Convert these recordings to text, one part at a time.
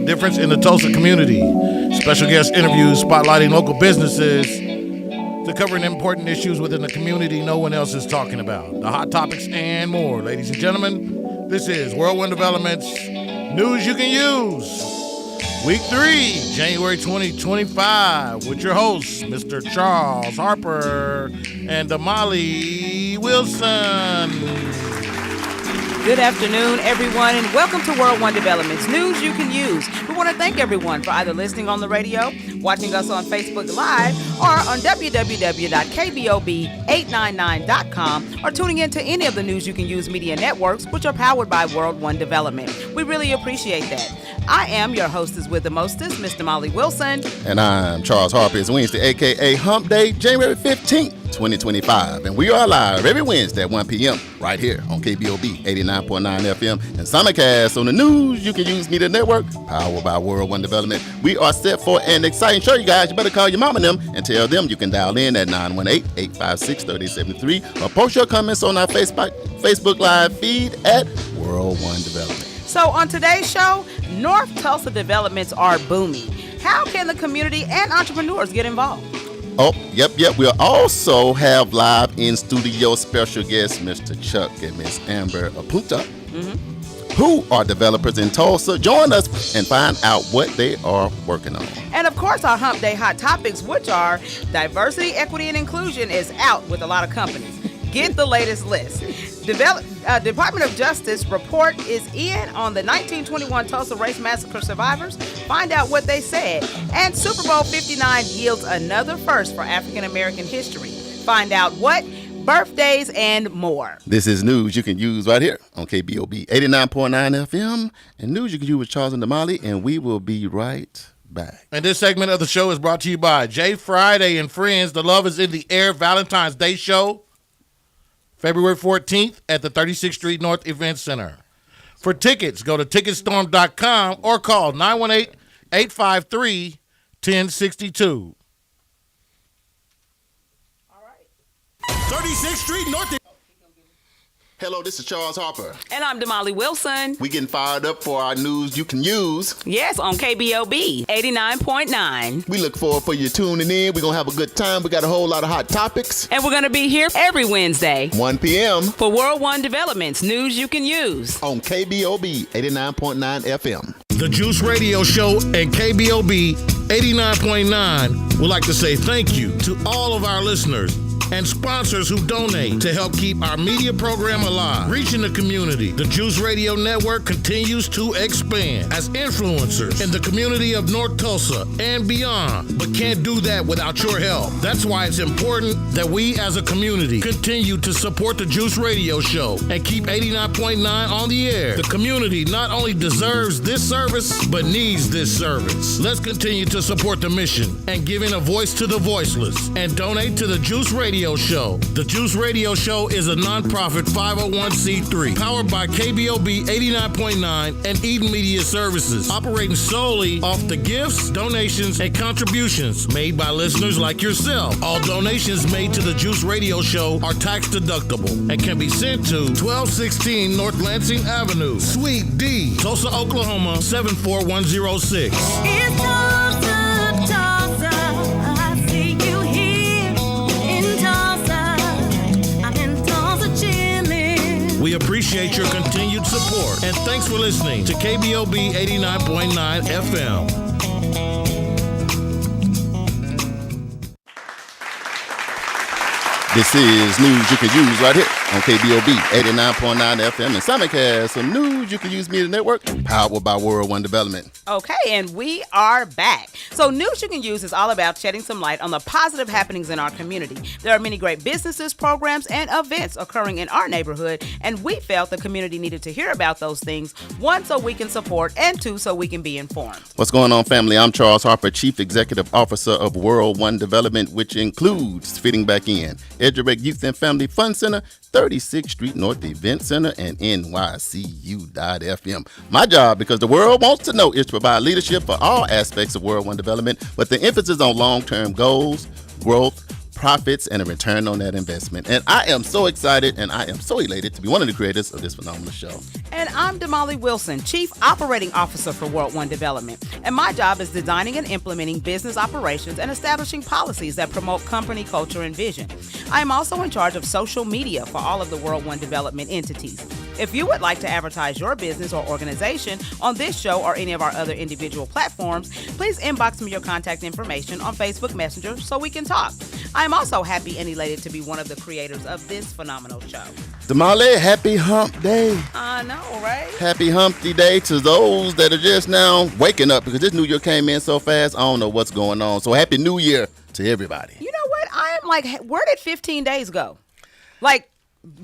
difference in the Tulsa community. Special guest interviews spotlighting local businesses to covering important issues within the community no one else is talking about. The hot topics and more. Ladies and gentlemen, this is World One Development's News You Can Use. Week 3, January 2025, with your hosts, Mr. Charles Harper and Damali Wilson. Good afternoon, everyone, and welcome to World One Development's News You Can Use. We want to thank everyone for either listening on the radio, watching us on Facebook Live, or on www.Kbob89.9.com, or tuning in to any of the News You Can Use media networks, which are powered by World One Development. We really appreciate that. I am your hostess with the mostest, Miss Damali Wilson. And I'm Charles Harper. It's Wednesday, a.k.a. Hump Day, January 15th, 2025. And we are live every Wednesday at 1 p.m. right here on Kbob 89.9 FM and simulcast on the News You Can Use Media Network, powered by World One Development. We are set for an exciting show, you guys. You better call your mom and them and tell them you can dial in at 918-856-3073 or post your comments on our Facebook Live feed at World One Development. So on today's show, North Tulsa developments are booming. How can the community and entrepreneurs get involved? Oh, yep. We'll also have live in studio special guests, Mr. Chuck and Miss Amber Apunta, who are developers in Tulsa. Join us and find out what they are working on. And of course, our Hump Day hot topics, which are diversity, equity, and inclusion, is out with a lot of companies. Get the latest list. Department of Justice report is in on the 1921 Tulsa Race Massacre survivors. Find out what they said. And Super Bowl 59 yields another first for African American history. Find out what, birthdays, and more. This is News You Can Use right here on KBOB 89.9 FM. And News You Can Use with Charles and Damali, and we will be right back. And this segment of the show is brought to you by J. Friday and Friends. The Love is in the Air Valentine's Day Show, February 14th at the 36th Street North Event Center. For tickets, go to ticketstorm.com or call 918-853-1062. All right. 36th Street North. Hello, this is Charles Harper. And I'm Damali Wilson. We getting fired up for our News You Can Use. Yes, on KBOB 89.9. We look forward for you tuning in. We're going to have a good time. We got a whole lot of hot topics. And we're going to be here every Wednesday, 1 p.m. for World One Development's News You Can Use on KBOB 89.9 FM. The Juice Radio Show and KBOB 89.9 would like to say thank you to all of our listeners and sponsors who donate to help keep our media program alive, reaching the community. The Juice Radio Network continues to expand as influencers in the community of North Tulsa and beyond, but can't do that without your help. That's why it's important that we as a community continue to support the Juice Radio Show and keep 89.9 on the air. The community not only deserves this service, but needs this service. Let's continue to support the mission and giving a voice to the voiceless and donate to the Juice Radio Show. The Juice Radio Show is a nonprofit 501c3 powered by KBOB 89.9 and Eden Media Services, operating solely off the gifts, donations, and contributions made by listeners like yourself. All donations made to the Juice Radio Show are tax deductible and can be sent to 1216 North Lansing Avenue, Suite D, Tulsa, Oklahoma 74106. It's Tulsa, Tulsa. I see you here in Tulsa. I'm in Tulsa chillin'. We appreciate your continued support and thanks for listening to KBOB 89.9 FM. This is News You Can Use right here on KBOB 89.9 FM and simulcast on News You Can Use Media Network, powered by World One Development. Okay, and we are back. So News You Can Use is all about shedding some light on the positive happenings in our community. There are many great businesses, programs, and events occurring in our neighborhood, and we felt the community needed to hear about those things, one, so we can support, and two, so we can be informed. What's going on, family? I'm Charles Harper, Chief Executive Officer of World One Development, which includes Fitting Back In, Edgerbeck Youth and Family Fun Center, 36th Street North Event Center, and NYCU.FM. My job, because the world wants to know, is to provide leadership for all aspects of World One Development, with the emphasis on long-term goals, growth, profits and a return on that investment. And I am so excited and I am so elated to be one of the creators of this phenomenal show. And I'm Damali Wilson, Chief Operating Officer for World One Development. And my job is designing and implementing business operations and establishing policies that promote company culture and vision. I am also in charge of social media for all of the World One Development entities. If you would like to advertise your business or organization on this show or any of our other individual platforms, please inbox me your contact information on Facebook Messenger so we can talk. I am also happy and elated to be one of the creators of this phenomenal show. Damali, happy hump day. I know, right? Happy Humpty Day to those that are just now waking up because this new year came in so fast. I don't know what's going on. So happy new year to everybody. You know what? I am like, where did 15 days go? Like,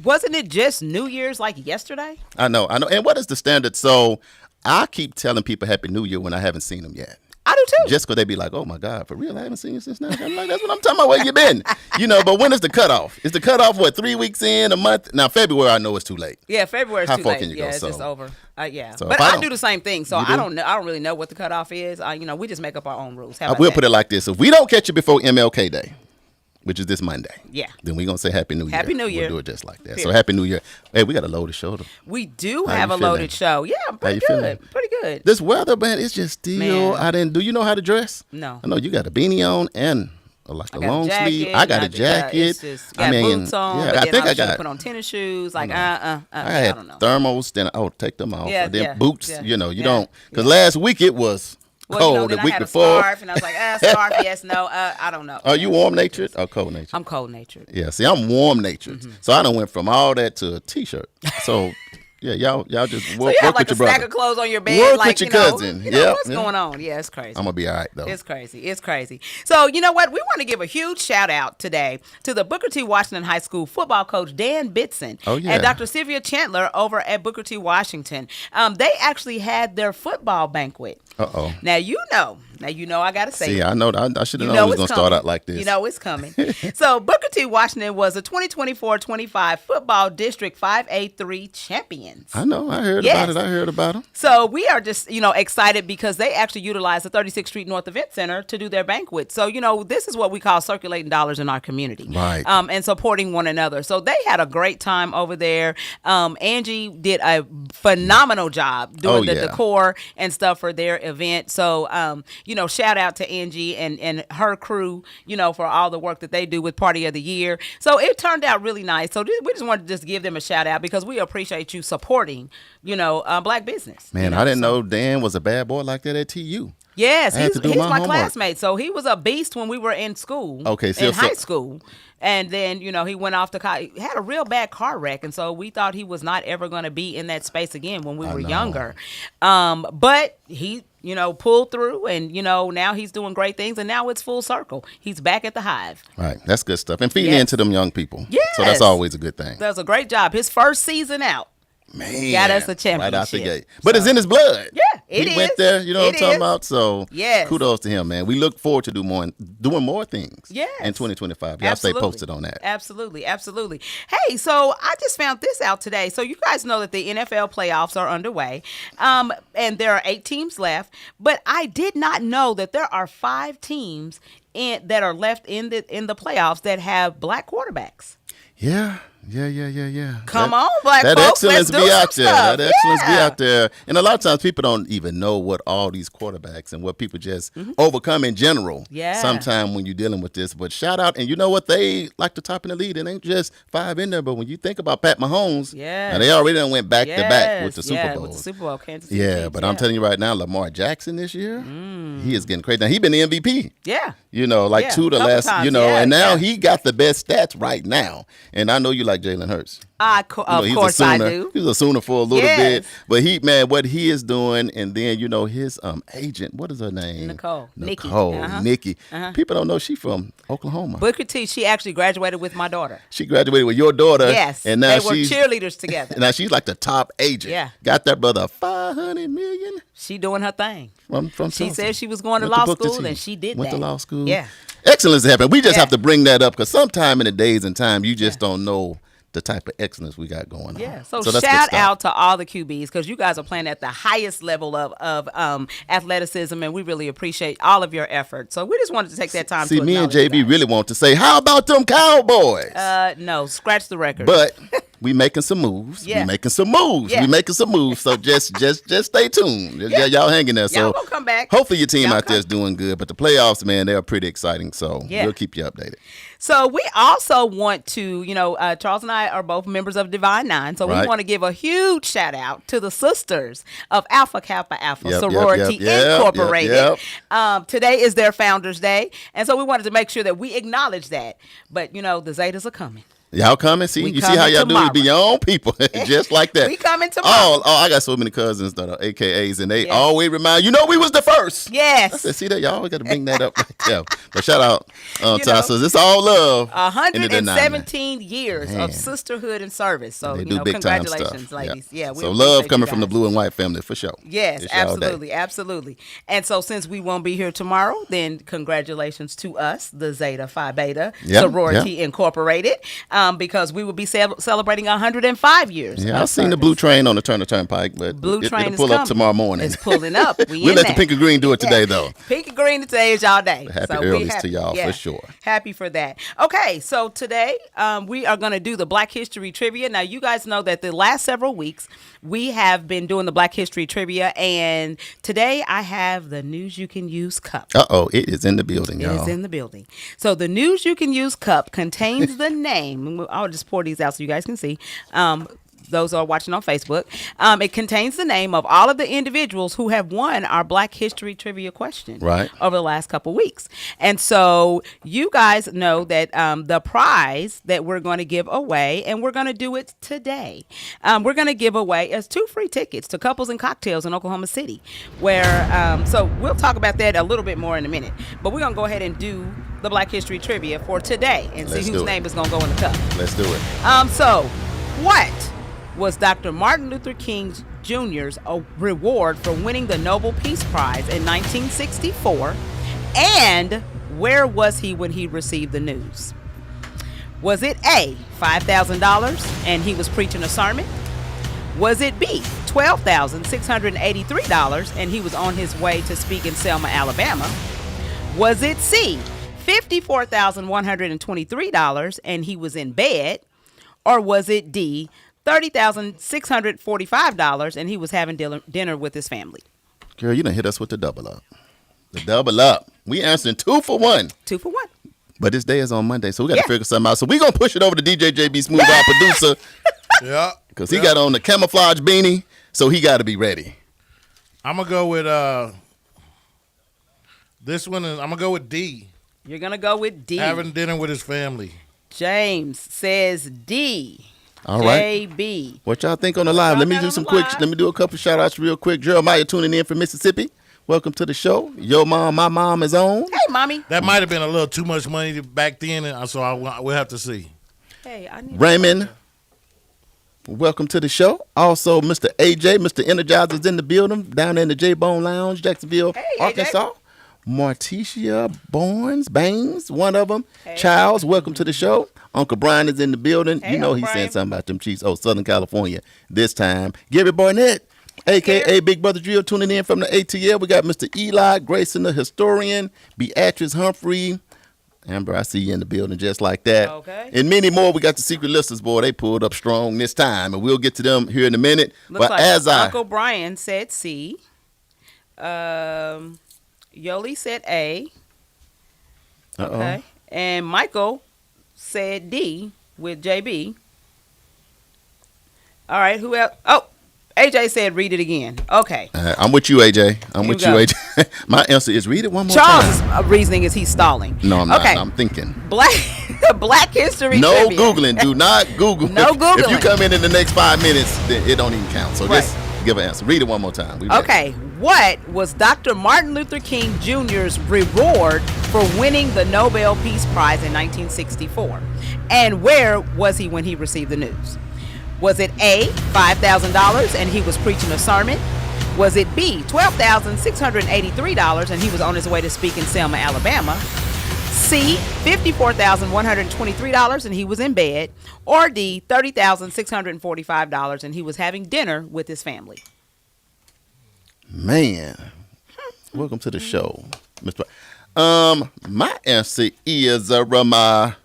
wasn't it just New Year's like yesterday? I know. And what is the standard? So I keep telling people happy new year when I haven't seen them yet. I do too. Just because they be like, oh my God, for real, I haven't seen you since now. I'm like, that's what I'm talking about. Where you been? But when is the cutoff? Is the cutoff, 3 weeks in, a month? Now, February, I know it's too late. Yeah, February is How too far late. can you go? Yeah, it's So- just over. Yeah, So but if I I don't- do the same thing, so You do? I don't know. I don't really know what the cutoff is. We just make up our own rules. How I about will that? put it like this. If we don't catch you before MLK Day, which is this Monday, Yeah. then we're going to say Happy New Year. Happy New Year. We'll do it just like that. Period. So Happy New Year. Hey, we got a loaded show. We do How have you a loaded feeling? show. Yeah, I'm pretty you feeling? good. Pretty good. This weather, man, it's just still, Man. do you know how to dress? No. I know you got a beanie on and a I got a long jacket, sleeve. I got a jacket. It's just, got boots on. Yeah, but I then think I should've got. put on tennis shoes. Like, I I had don't know. thermals, then take them off. Yeah, and then yeah, boots, yeah, you yeah, don't. Because yeah. last week it was cold. Then The I week had before. a scarf, and I was like, scarf, yes, no, I don't know. Are you warm natured or cold natured? I'm cold natured. Yeah, see, I'm warm natured. Mm-hmm. So I done went from all that to a t-shirt. So yeah, y'all just So work, you have work like with a your stack brother. of clothes on your bed. Work like, with your cousin. Yeah, what's yeah. going on? Yeah, it's crazy. I'm gonna be all right though. It's crazy. It's crazy. So, you know what? We want to give a huge shout out today to the Booker T. Washington High School football coach, Dan Bitson, Oh, yeah. and Dr. Sylvia Chandler over at Booker T. Washington. They actually had their football banquet. Uh-oh. Now, you know I got to say See, it. I know. I should have You known it was it's gonna start coming. out like this. You know it's coming. So Booker T. Washington was the 2024-25 Football District 5A3 champions. I know. I heard Yes. about it. I heard about them. So we are just, excited because they actually utilized the 36th Street North Event Center to do their banquet. So, this is what we call circulating dollars in our community. Right. And supporting one another. So they had a great time over there. Angie did a phenomenal job doing the decor and stuff for their event. So, shout out to Angie and her crew, for all the work that they do with Party of the Year. So it turned out really nice. So we just wanted to just give them a shout out because we appreciate you supporting, black business. Man, I didn't know Dan was a bad boy like that at TU. Yes, I had to do he's my my homework. classmate. So he was a beast when we were in school. Okay, in high school. And then, he went off to college. He had a real bad car wreck. And so we thought he was not ever going to be in that space again when we were younger. But he, pulled through and, now he's doing great things. And now it's full circle. He's back at the Hive. Right. That's good stuff. And feeding Yes. into them young people. Yes. So that's always a good thing. Does a great job. His first season out. Man, Got us a right out the championship. gate. But it's in his blood. Yeah, it he went is. there, you know what I'm It talking is. about? So Yes. kudos to him, man. We look forward to doing more things Yes. in 2025. Y'all stay posted on that. Absolutely. Absolutely. Hey, so I just found this out today. So you guys know that the NFL playoffs are underway, and there are 8 teams left. But I did not know that there are 5 teams that are left in the playoffs that have black quarterbacks. Yeah. Come on, black that folks, excellence let's do be out some there. stuff. That excellence be Yeah. out there. And a lot of times people don't even know what all these quarterbacks and what people just overcome in general. Yeah. Sometime when you're dealing with this. But shout out, and you know what? They like the top in the lead. It ain't just 5 in there. But when you think about Pat Mahomes, Yes. now they already done went back to back with the Super yeah, Bowl. with the Super Bowl, Kansas City Yeah, Chiefs, but I'm telling you right now, Lamar Jackson this year, he is getting crazy. Now, he been the MVP. Yeah. Like Yeah, 2 the couple last, times. and now Yeah. he got the best stats right now. And I know you like Jalen Hurts. Of He's course a I Sooner. do. He's a Sooner for a little Yes. bit, but what he is doing, and then his agent, what is her name? Nicole. Nikki. Nikki. People don't know she from Oklahoma. Booker T, she actually graduated with my daughter. She graduated with your daughter. Yes. and now they were she's cheerleaders together. now she's like the top agent. Yeah. Got that brother $500 million She doing her thing. from She Tulsa. said she was going to Went law Booker school, T. and she did Went that. to law school. Yeah. Excellence happened. We just Yeah. have to bring that up because sometime in the days and time you just don't know the type of excellence we got going on. Yeah. So that's good shout stuff. out to all the QBs because you guys are playing at the highest level of athleticism, and we really appreciate all of your efforts. So we just wanted to take that time. See, to me and acknowledge JB you guys. really want to say, how about them Cowboys? No, scratch the record. But we making some moves. Yeah. We making some moves. Yeah. We making some moves. So just stay tuned. Yeah. Y'all hanging there. Y'all So gonna come back. hopefully your team Y'all out there is doing good. But the playoffs, man, they are pretty exciting. So Yeah. we'll keep you updated. So we also want to, Charles and I are both members of Divine Nine. So we Right. want to give a huge shout out to the sisters of Alpha Kappa Alpha Yep, Sorority yep. Incorporated. Today is their Founders Day. And so we wanted to make sure that we acknowledge that. But, the Zetas are coming. Y'all coming? See, We you see how coming y'all do it? tomorrow. Be your own people, just like that. We coming tomorrow. Oh, I got so many cousins that are AKAs, and they Yeah. always remind we was the first. I Yes. said, see that y'all always got to bring that up right there. But shout out to our know, sisters. It's all love. 117 years Man. of sisterhood and service. So, They do big time congratulations, stuff. ladies. Yeah. we So appreciate love you coming from the guys. blue and white family for sure. Yes, It's y'all day. absolutely, absolutely. And so since we won't be here tomorrow, then congratulations to us, the Zeta Phi Beta Yeah, Sorority Incorporated, because we will be celebrating 105 years. Yeah, I of seen the service. blue train on the turn of turnpike, but Blue train it'll is pull coming. up tomorrow morning. It's pulling up. We We'll in let the that. pink and green do it today, though. Pink and green today is y'all day. Happy we earlies to y'all, for sure. Happy for that. Okay, so today we are going to do the Black History Trivia. Now, you guys know that the last several weeks we have been doing the Black History Trivia, and today I have the News You Can Use cup. It is in the building, It y'all. is in the building. So the News You Can Use cup contains the name. I'll just pour these out so you guys can see. Those are watching on Facebook. It contains the name of all of the individuals who have won our Black History Trivia question Right. over the last couple weeks. And so you guys know that the prize that we're going to give away, and we're going to do it today. We're going to give away as 2 free tickets to Couples and Cocktails in Oklahoma City, where so we'll talk about that a little bit more in a minute. But we're going to go ahead and do the Black History Trivia for today and Let's see do whose it. name is going to go in the cup. Let's do it. So what was Dr. Martin Luther King Jr.'s reward for winning the Nobel Peace Prize in 1964? And where was he when he received the news? Was it A, $5,000 and he was preaching a sermon? Was it B, $12,683 and he was on his way to speak in Selma, Alabama? Was it C, $54,123 and he was in bed? Or was it D, $30,645 and he was having dinner with his family? Girl, you done hit us with the double up. The double up. We answering 2 for 1. 2 for 1. But this day is on Monday, so we got to Yeah. figure something out. So we're going to push it over to DJ JB Smooth, our producer, Yeah. because he got on the camouflage beanie, so he got to be ready. I'm going to go with this one. I'm going to go with D. You're going to go with D. Having dinner with his family. James says D. All right. JB. What y'all think on the live? Y'all Let me got do on some the quick. live. Let me do a couple shout outs real quick. Jeremiah tuning in from Mississippi. Welcome to the show. Your mom, my mom is on. Hey, mommy. That might have been a little too much money back then, and so we'll have to see. Hey, I need Raymond, welcome to the show. Also, Mr. AJ, Mr. Energizer's in the building down in the J-Bone Lounge, Jacksonville, Hey, AJ. Arkansas. Marticia Baines, one of them. Hey. Charles, welcome to the show. Uncle Brian is in the building. Hey, you know Uncle he's saying Brian. something about them Chiefs. Oh, Southern California this time. Gary Barnett, a.k.a. Big Brother Drill, tuning in from the ATL. We got Mr. Eli Grayson, the historian. Beatrice Humphrey. Amber, I see you in the building just like that. Okay. And many more. We got the secret listeners, boy. They pulled up strong this time, and we'll get to them here in a minute. Looks but like as Uncle Brian said C. Yoli said A. Okay. And Michael said D with JB. All right. Who else? Oh, AJ said read it again. Okay. I'm with you, AJ. I'm Here with we you, go. AJ. My answer is read it one more Charles' time. reasoning is he's stalling. No, I'm not. Okay. I'm thinking. Black History No Trivia. Googling. Do not Google. No If you Googling. come in the next 5 minutes, then it don't even count. So Right. just give an answer. Read it one more time. We ready. Okay, what was Dr. Martin Luther King Jr.'s reward for winning the Nobel Peace Prize in 1964? And where was he when he received the news? Was it A, $5,000 and he was preaching a sermon? Was it B, $12,683 and he was on his way to speak in Selma, Alabama? C, $54,123 and he was in bed, or D, $30,645 and he was having dinner with his family. Man, welcome to the show, Mr. My answer is I'm gonna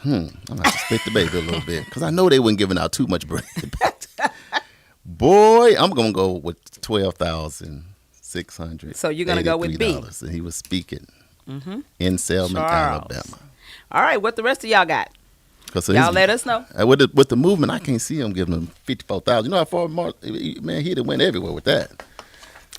have to split the baby a little bit because I know they weren't giving out too much bread. Boy, I'm gonna go with $12,600. So you're gonna go with B. And he was speaking in Selma, Alabama. All right, what the rest of y'all got? So y'all let us know. With the movement, I can't see him giving him $54,000. You know how far, man, he'd have went everywhere with that.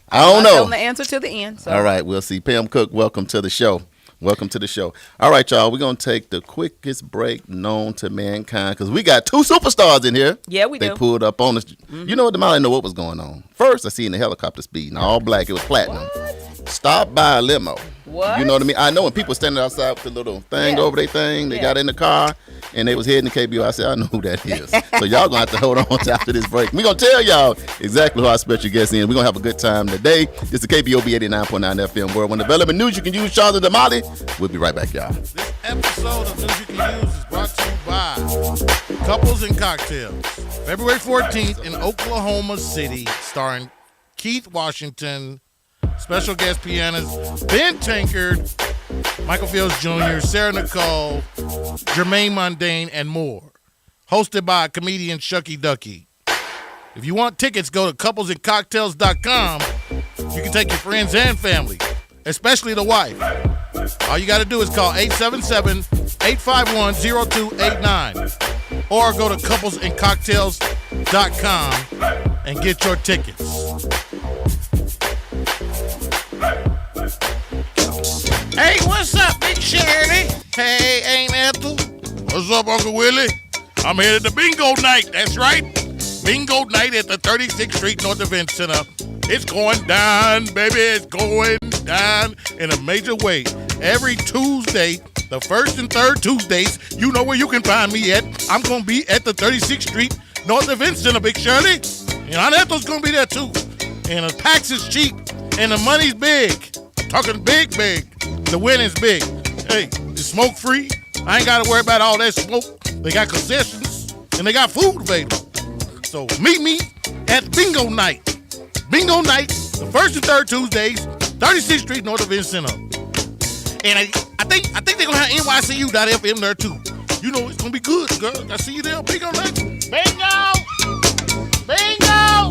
I don't know. Tell them the answer to the end. So. All right, we'll see. Pam Cook, welcome to the show. Welcome to the show. All right, y'all, we're going to take the quickest break known to mankind because we got two superstars in here. Yeah, we do. They pulled up on us. You know what, I didn't know what was going on. First, I seen the helicopter speeding, all black. It was platinum. Stopped by a limo. What? You know what I mean? I know when people standing outside with the little thing over their thing, they got in the car, and they was heading to KBO. I said, I know who that is. So y'all going to have to hold on to after this break. We're going to tell y'all exactly who our special guest is. We're going to have a good time today. This is Kbob 89.9 FM World. When development news you can use, Charles and Damali. We'll be right back, y'all. This episode of News You Can Use is brought to you by Couples and Cocktails. February 14th in Oklahoma City, starring Keith Washington, special guest pianist Ben Tankard, Michael Fields Jr., Sarah Nicole, Jermaine Mundane, and more. Hosted by comedian Shucky Ducky. If you want tickets, go to couplesandcocktails.com. You can take your friends and family, especially the wife. All you got to do is call 877-851-0289 or go to couplesandcocktails.com and get your tickets. Hey, what's up, Big Shirley? Hey, Aunt Ethel. What's up, Uncle Willie? I'm headed to bingo night. That's right. Bingo night at the 36th Street North Event Center. It's going down, baby. It's going down in a major way. Every Tuesday, the first and third Tuesdays, you know where you can find me at. I'm going to be at the 36th Street North Event Center, Big Shirley. And Aunt Ethel's going to be there, too. And the tax is cheap, and the money's big. Talking big. The winning's big. Hey, it's smoke free. I ain't got to worry about all that smoke. They got concessions and they got food available. So meet me at bingo night. Bingo night, the first and third Tuesdays, 36th Street North Event Center. And I think they're gonna have NYCU.FM there too. You know it's gonna be good, girl. I see you there. Bingo night. Bingo! Bingo!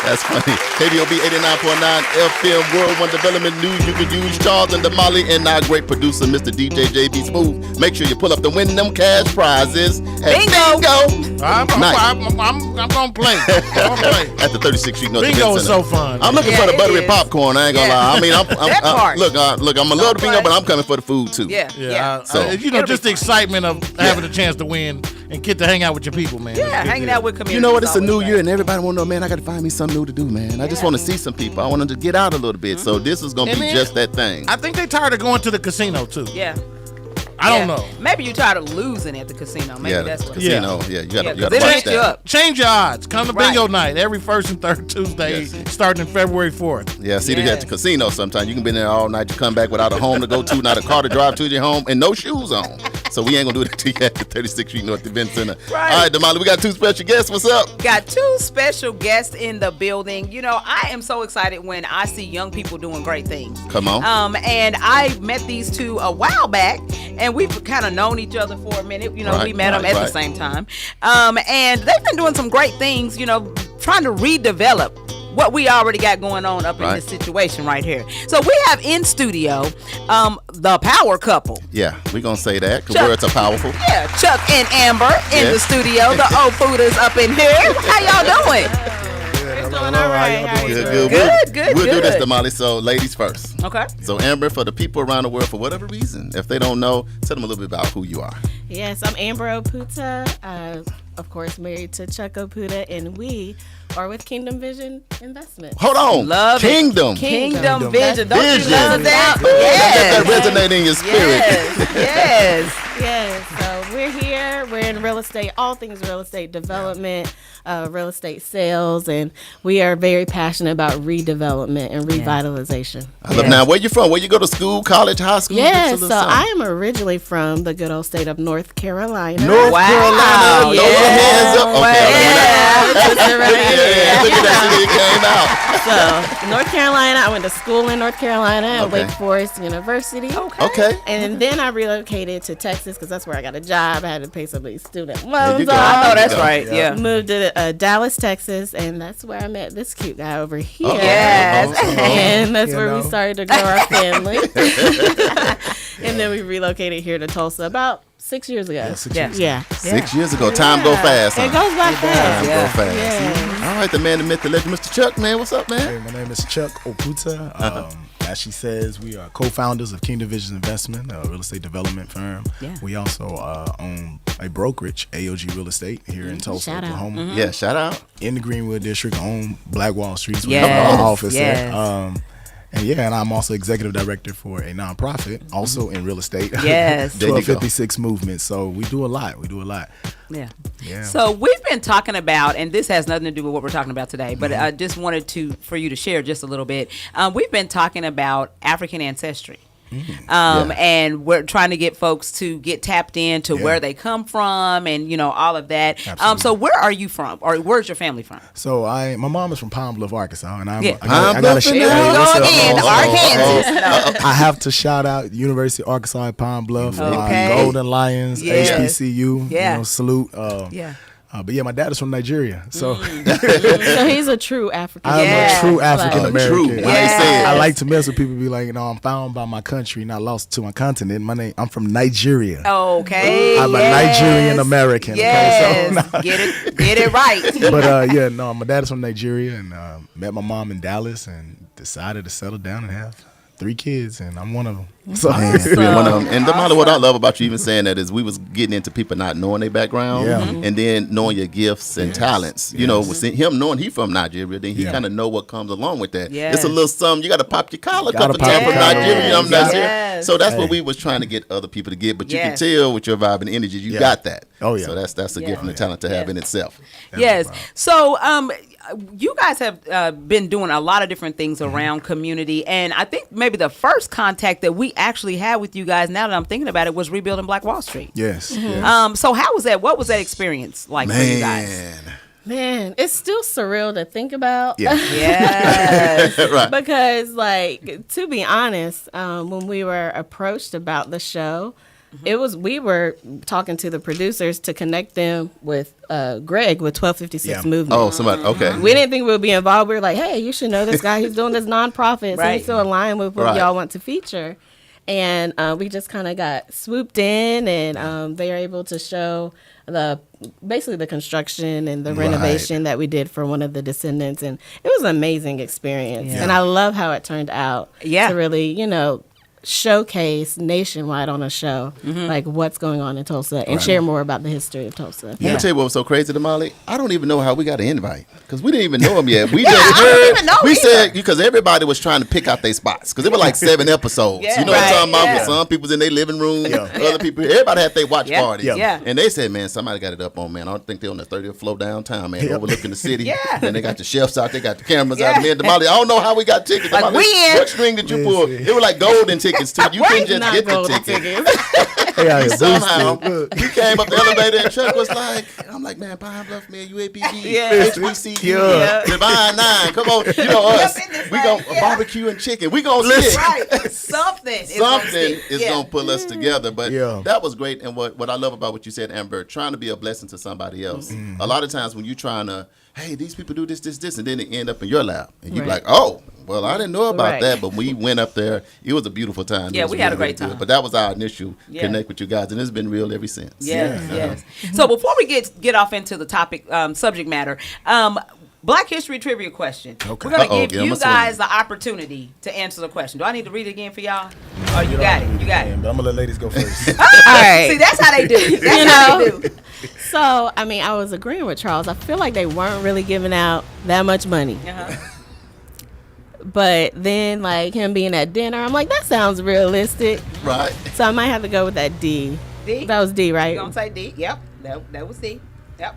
That's funny. KBOB 89.9 FM World One Development News you can use. Charles and Damali and our great producer, Mr. DJ JB Smooth. Make sure you pull up to win them cash prizes at Bingo. I'm gonna play. At the 36th Street North Bingo Event is Center. so fun. I'm looking for the buttery popcorn. I ain't gonna lie. I mean, look, I'm a little bingo, but I'm coming for the food too. Yeah. So just the excitement of having a chance to win and get to hang out with your people, man. Yeah, hanging out with community. You know what? It's a new year, and everybody want to know, man, I got to find me something new to do, man. I just want to see some people. I want them to get out a little bit. So this is going to be just that thing. I think they tired of going to the casino, too. Yeah. I don't know. Maybe you tired of losing at the casino. Maybe that's what casino. Yeah, you got to watch that. You up. Change your odds. Come to bingo night every first and third Tuesday, starting in February 4th. Yeah, see, at the casino sometimes you can be there all night. You come back without a home to go to, not a car to drive to your home, and no shoes on. So we ain't going to do that to you at the 36th Street North Event Center. Right. All right, Damali, we got two special guests. What's up? Got two special guests in the building. You know, I am so excited when I see young people doing great things. Come on. And I met these two a while back, and we've kind of known each other for a minute. You know, we met them at the same time. And they've been doing some great things, you know, trying to redevelop what we already got going on up in this situation right here. So we have in studio the power couple. Yeah, we're going to say that because words are powerful. Yeah, Chuck and Amber in the studio. The old fooders up in here. How y'all doing? Doing all right. Good. We'll do this, Damali. So, ladies first. Okay. So, Amber, for the people around the world, for whatever reason, if they don't know, tell them a little bit about who you are. Yes, I'm Amber Oputa, of course, married to Chuck Oputa, and we or with Kingdom Vision Investment. Hold on. Love it. Kingdom. Kingdom Vision. Don't Vision. you love that? Let that resonate in your spirit. Yes. Yes, so we're here. We're in real estate, all things real estate development, real estate sales, and we are very passionate about redevelopment and revitalization. I love Now, where you from? Where you go to school, college, high school? Yeah, so I am originally from the good old state of North Carolina. North Carolina. Yeah. Throw your hands up. Yeah. Look at that. It came out. So, North Carolina, I went to school in North Carolina at Okay. Wake Forest University. Okay. And then I relocated to Texas because that's where I got a job. I had to pay some of these student you loans go. off. I know that's Yeah. right. Yeah. Moved to Dallas, Texas, and that's where I met this cute guy over here. Yes. And that's You where know. we started to grow our family. And then we relocated here to Tulsa about 6 years ago. Yeah. 6 years ago. Time go fast, huh? It goes by fast. Time go fast. Yeah. All right, the man, the myth, the legend, Mr. Chuck, man. What's up, man? Hey, my name is Chuck Oputa. As she says, we are co-founders of Kingdom Vision Investment, a real estate development firm. Yeah. We also own a brokerage, AOG Real Estate, here in Tulsa, Shout out. Oklahoma. Yeah, shout out. In the Greenwood District, on Black Wall Street, where Yes, our office yes. at. And I'm also executive director for a nonprofit, also in real estate. Yes. There you go. 1256 Movement. So we do a lot. Yeah. Yeah. So we've been talking about, and this has nothing to do with what we're talking about today, but I just wanted for you to share just a little bit. We've been talking about African ancestry. And we're trying to get folks to get tapped into where they come from and, all of that. Absolutely. So where are you from, or where's your family from? So my mom is from Pine Bluff, Arkansas, and I Pine gotta Bluff shout in There we there? go what's up? again, Arkansas. I have to shout out University of Arkansas at Pine Bluff, Okay. Golden Lions, Yes. HBCU. Yeah. Salute. Yeah. But yeah, my dad is from Nigeria, so So he's a true African. I'm Yeah. a true African American. True. Yes. I like to mess with people. Be like, I'm found by my country, not lost to my continent. I'm from Nigeria. Okay. I'm a yes. Nigerian American. Yes. Okay, so Get it right. but my dad is from Nigeria, and met my mom in Dallas, and decided to settle down and have 3 kids, and I'm one of them. So Yeah, one of them. And Damali, what I love about you even saying that is we was getting into people not knowing their background, Yeah. and then knowing your gifts and talents. You know, with him knowing he from Nigeria, then he Yeah. kind of know what comes along with that. Yes. It's a little something. You got to pop your collar a Gotta couple pop times your from collar. Nigeria. I'm Yes. Nigeria. Yes. So that's what Hey. we was trying to get other people to get. But you Yes. can tell with your vibe and energy, you Yeah. got that. Oh, yeah. So that's a Yeah. gift and a talent to have in itself. Yes. So, you guys have been doing a lot of different things around community, and I think maybe the first contact that we actually had with you guys, now that I'm thinking about it, was rebuilding Black Wall Street. yes, Mm-hmm. yes. So how was that? What was that experience like for you guys? Man, it's still surreal to think about. Yeah. Yes. Right. Because, to be honest, when we were approached about the show, we were talking to the producers to connect them with Greg with 1256 Yeah. Movement. Oh, somebody. Okay. We didn't think we would be involved. We were like, hey, you should know this guy. He's doing this nonprofit. So Right. he's still aligned with what Right. y'all want to feature. And we just kind of got swooped in, and they were able to show basically the construction and the renovation that we did for one of the descendants. And it was an amazing experience. Yeah. And I love how it turned out Yeah. to really, showcase nationwide on a show, like what's going on in Tulsa, and share more about the history of Tulsa. Let me tell you what was so crazy, Damali. I don't even know how we got an invite because we didn't even know him yet. We just I heard. don't even know We either. said because everybody was trying to pick out their spots because it was like 7 episodes. Yeah. You know what I'm talking about? Right, With yeah. some people's in their living room, other people. Everybody had their watch Yeah. parties. Yeah. And they said, man, somebody got it up on, man. I don't think they're on the 30th floor downtown, man, Yeah. overlooking the city. Yeah. And they got the chefs out. They got the cameras Yeah. out. Man, Damali, I don't know how we got tickets. Like, Damali, we in. what string did you pull? Listen. It was like golden tickets too. You couldn't just Not get the golden ticket. Hey, I Somehow, boosted. Look. you came up the elevator and Chuck was like, I'm like, man, Pine Bluff, man, UAPB, Yeah. HBCU, Yeah. Divine 9, come on, you know us. Up in this We thing, go yeah. barbecue and chicken. We gonna sit. Right. Something is gonna Something stick. is Yeah. gonna pull us together. But Yeah. that was great. And what I love about what you said, Amber, trying to be a blessing to somebody else. A lot of times when you're trying to, hey, these people do this, and then it end up in your lap. And you're Right. like, oh, well, I didn't know about Right. that. But we went up there. It was a beautiful time. Yeah, It was we had a really, great really time. good. But that was our initial Yeah. connect with you guys. And it's been real ever since. Yes, yes. So before we get off into the topic subject matter, Black History Trivia question. Okay. We're going to Uh-oh, give give 'em you a swing. guys the opportunity to answer the question. Do I need to read it again for y'all? Oh, you got it. You got it. But I'm gonna let ladies go first. All right. See, that's how they do. That's how they do. So, I mean, I was agreeing with Charles. I feel like they weren't really giving out that much money. Uh-huh. But then, like, him being at dinner, I'm like, that sounds realistic. Right. So I might have to go with that D. D? That was D, right? You going to say D? Yep. That was D. Yep.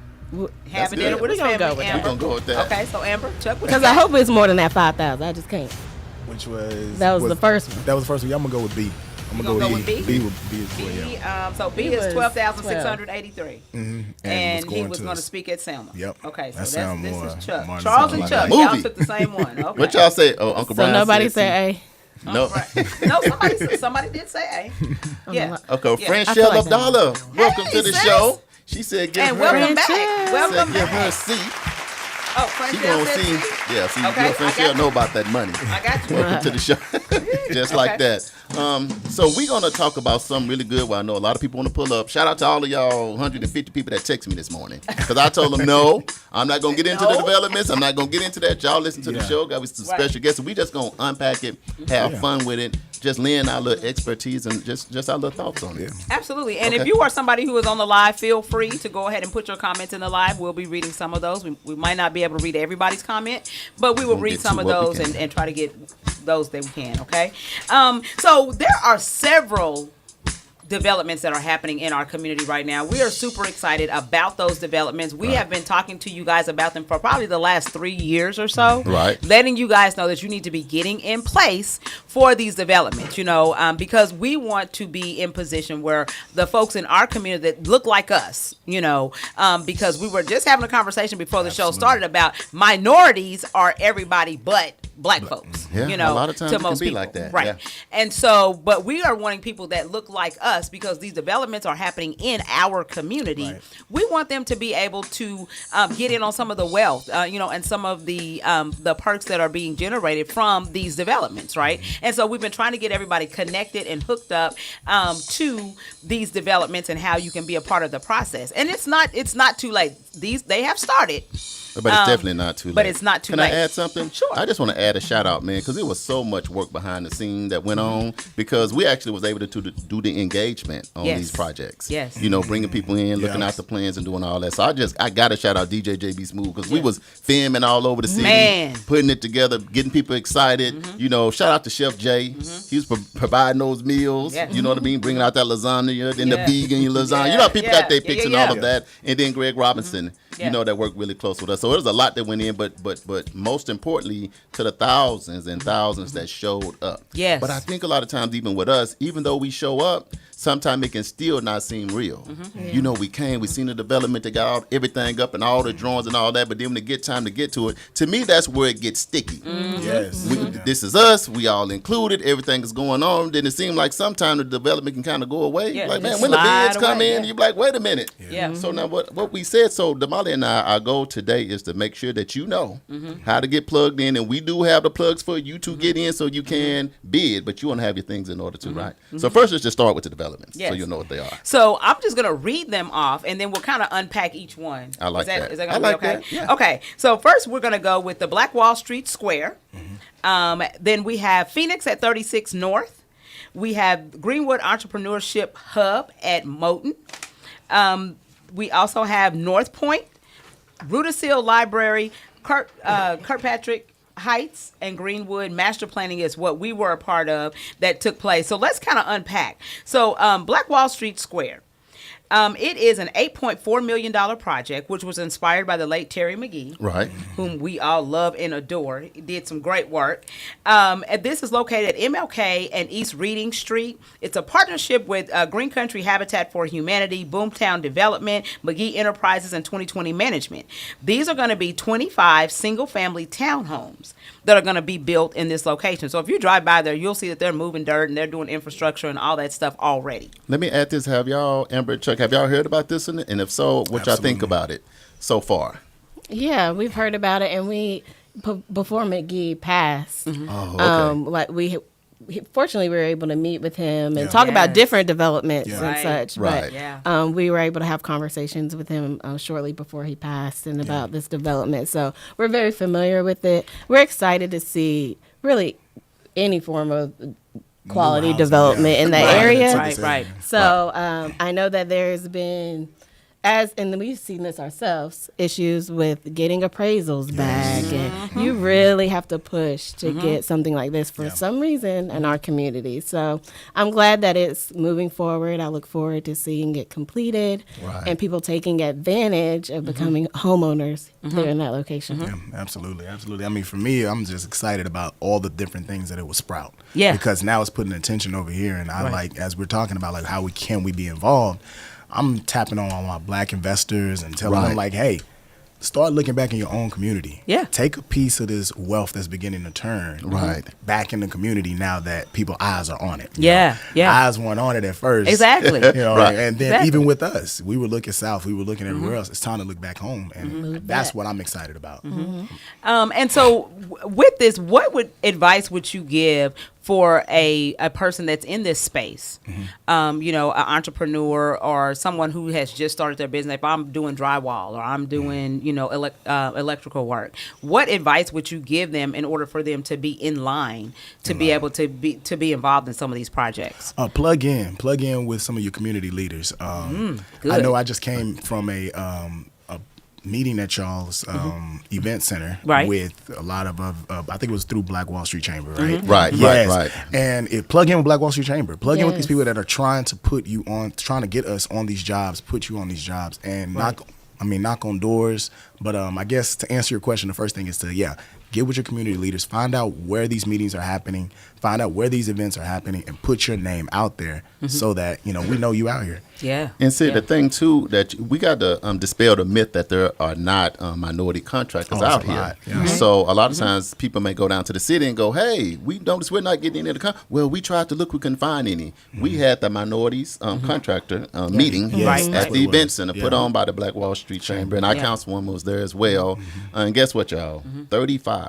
Having good. dinner with We his gonna family. go with that. Amber. We're gonna go with that. Okay, so Amber, Chuck, what Because you I got? hope it's more than that 5,000. I just can't. Which was That was the first one. That was the first one. Yeah, I'm gonna go with B. I'm You gonna gonna go go with with E. B? B is well, B, yeah. so B He is was 12,683. Mm-hmm. And was he was to going to speak at Selma. Yep. Okay, so That sound this more is Chuck. modern Charles sound and like Chuck, that. y'all Movie. took the same one. Okay. What y'all say? Oh, Uncle So Brian. nobody said said A. No. Right. No, somebody did say A. Yeah. Okay, Yeah. friend I feel Shell like Abdallah, welcome Hey, to the sis. show. She said, "Give And her, welcome Friend back. Chuck. Welcome said, give her a back. seat. Oh, Friend She Shell gonna said see. C? Yeah, see, Okay, your friend I Shell got know you. about that money. I got you. Welcome to the show. Just like that. So we're gonna talk about something really good. Well, I know a lot of people want to pull up. Shout out to all of y'all 150 people that text me this morning because I told them no, I'm not gonna get into the No. developments. I'm not gonna get into that. Y'all listen to the Yeah. show. Got with some Right. special guests. So we just gonna unpack it, have fun with it, just laying our little expertise and just our little thoughts on it. Absolutely. And Okay. if you are somebody who is on the live, feel free to go ahead and put your comments in the live. We'll be reading some of those. We might not be able to read everybody's comment, but we will We'll read get some to of what we those can. and try to get those that we can, okay? So there are several developments that are happening in our community right now. We are super excited about those developments. We have been talking to you guys about them for probably the last 3 years or so. Right. Letting you guys know that you need to be getting in place for these developments, because we want to be in position where the folks in our community that look like us, because we were just having a conversation before the show started about minorities are everybody but black folks. Yeah, a lot of times to it can most be people. like that, Right. yeah. And so, but we are wanting people that look like us because these developments are happening in our community. Right. We want them to be able to get in on some of the wealth, and some of the perks that are being generated from these developments, right? And so we've been trying to get everybody connected and hooked up to these developments and how you can be a part of the process. And it's not too late. They have started. But it's definitely not too late. but it's not too Can late. I add something? Sure. I just want to add a shout out, man, because there was so much work behind the scene that went on because we actually was able to do the engagement on Yes. these projects. Yes. Bringing people in, looking out the plans and doing all that. So I got to shout out DJ JB Smooth because we was filming all over the city, Man. putting it together, getting people excited. Shout out to Chef Jay. He was providing those meals. Yes. You know what I mean? Bringing out that lasagna, then Yeah. the vegan lasagna. Yeah, You know how people got their yeah, pics yeah, and yeah. all of that. And then Greg Robinson, Yeah. that worked really close with us. So there's a lot that went in, but most importantly, to the thousands and thousands that showed up. Yes. But I think a lot of times, even with us, even though we show up, sometimes it can still not seem real. We seen the development, they got everything up and all the drawings and all that, but then when it get time to get to it, to me, that's where it gets sticky. Yes. This is us, we all included, everything is going on. Then it seems like sometimes the development can kind of go away. Yeah, Like, just man, when the slide bids come away, in, yeah. you're like, wait a minute. Yeah. So now what we said, so Damali and I, our goal today is to make sure that you know how to get plugged in, and we do have the plugs for you to get in so you can bid, but you want to have your things in order to, right? So first, let's just start with the developments so Yes. you'll know what they are. So I'm just going to read them off, and then we'll kind of unpack each one. I like that. Is that I going to like be okay? that, yeah. Okay. So first, we're going to go with the Black Wall Street Square. Then we have Phoenix at 36 North. We have Greenwood Entrepreneurship Hub at Moton. We also have North Point, Rudisill Library, Kirkpatrick Heights, and Greenwood. Master planning is what we were a part of that took place. So let's kind of unpack. So Black Wall Street Square. It is an $8.4 million project, which was inspired by the late Terry McGee, Right. whom we all love and adore. He did some great work. And this is located at MLK and East Reading Street. It's a partnership with Green Country Habitat for Humanity, Boomtown Development, McGee Enterprises, and 2020 Management. These are going to be 25 single-family townhomes that are going to be built in this location. So if you drive by there, you'll see that they're moving dirt and they're doing infrastructure and all that stuff already. Let me add this. Have y'all, Amber, Chuck, have y'all heard about this? And if so, what y'all think Absolutely. about it so far? Yeah, we've heard about it, and we before McGee passed, Oh, okay. we fortunately, we were able to meet with him and talk about different developments and such. Right. But we were able to have conversations with him shortly before he passed and about this development. So we're very familiar with it. We're excited to see really any form of quality development in that area. Right. So I know that there's been, and we've seen this ourselves, issues with getting appraisals back, and you really have to push to get something like this for some reason in our community. So I'm glad that it's moving forward. I look forward to seeing it completed and people taking advantage of becoming homeowners there in that location. Yeah, absolutely. I mean, for me, I'm just excited about all the different things that it will sprout. Yeah. Because now it's putting attention over here, and I like, as we're talking about, like, how can we be involved, I'm tapping on all my black investors and telling them, like, hey, start looking back in your own community. Yeah. Take a piece of this wealth that's beginning to turn back in the community now that people's eyes are on it. You know? Eyes weren't on it at first. Exactly. You know, and then even with us, we were looking south, we were looking everywhere else. It's time to look back home, and that's what I'm excited about. And so with this, what advice would you give for a person that's in this space, you know, an entrepreneur or someone who has just started their business? If I'm doing drywall or I'm doing, you know, electrical work, what advice would you give them in order for them to be in line to be able to be involved in some of these projects? Plug in with some of your community leaders. I know I just came from a meeting at y'all's event center with a lot of I think it was through Black Wall Street Chamber, right? Right. And plug in with Black Wall Street Chamber. Plug in with these people that are trying to put you on, trying to get us on these jobs, put you on these jobs, and knock on doors. But I guess to answer your question, the first thing is to get with your community leaders, find out where these meetings are happening, find out where these events are happening, and put your name out there so that, you know, we know you out here. And see, the thing too, that we got to dispel the myth that there are not minority contractors out here. So a lot of times people may go down to the city and go, hey, we're not getting any of the well, we tried to look, we couldn't find any. We had the minorities contractor meeting at the event center put on by the Black Wall Street Chamber, and our councilwoman was there as well. And guess what, y'all? 35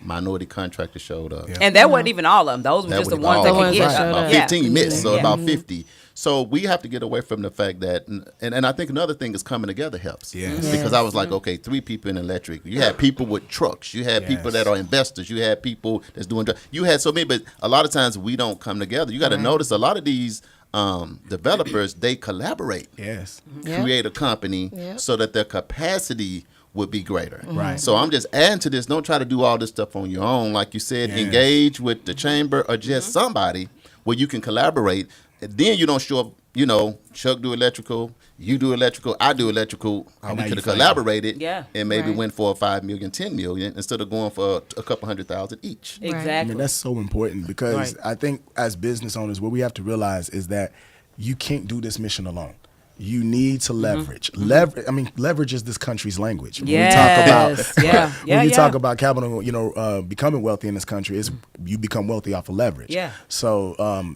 minority contractors showed up. And that wasn't even all of them. Those were just the ones that could get about 15 missed, so about 50. So we have to get away from the fact that, and I think another thing is coming together helps. Because I was like, okay, 3 people in electric. You had people with trucks. You had people that are investors. You had people that's doing drugs. You had so many, but a lot of times we don't come together. You got to notice a lot of these developers, they collaborate. Create a company so that their capacity would be greater. So I'm just adding to this. Don't try to do all this stuff on your own. Like you said, engage with the chamber or just somebody where you can collaborate. And then you don't show up, you know, Chuck do electrical, you do electrical, I do electrical. We could have collaborated and maybe went for 5 million, 10 million instead of going for a couple 100,000 each. Exactly. I mean, that's so important because I think as business owners, what we have to realize is that you can't do this mission alone. You need to leverage. Leverage is this country's language. When we talk about when you talk about capital, you know, becoming wealthy in this country, is you become wealthy off of leverage. So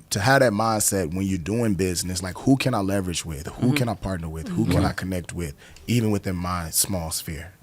to have that mindset when you're doing business, like who can I leverage with? Who can I partner with? Who can I connect with? Even within my small sphere.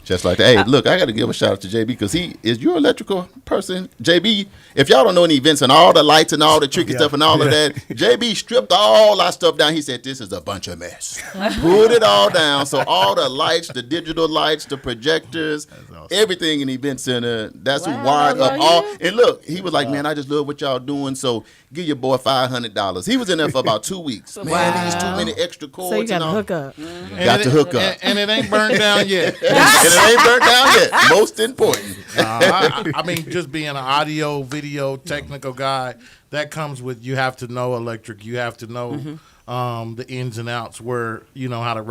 Just like that. Hey, look, I got to give a shout out to JB because he is your electrical person. JB, if y'all don't know any events and all the lights and all the tricky stuff and all of that, JB stripped all our stuff down. He said, this is a bunch of mess. Put it all down. So all the lights, the digital lights, the projectors, everything in the event center, that's who wired up all. And look, he was like, man, I just love what y'all doing. So give your boy $500. He was in there for about 2 weeks. Man, these too many extra cords. So you got to hook up. Got to hook up. And it ain't burned down yet. And it ain't burnt down yet. Most important. I mean, just being an audio, video, technical guy, that comes with you have to know electric. You have to know the ins and outs, where you know how to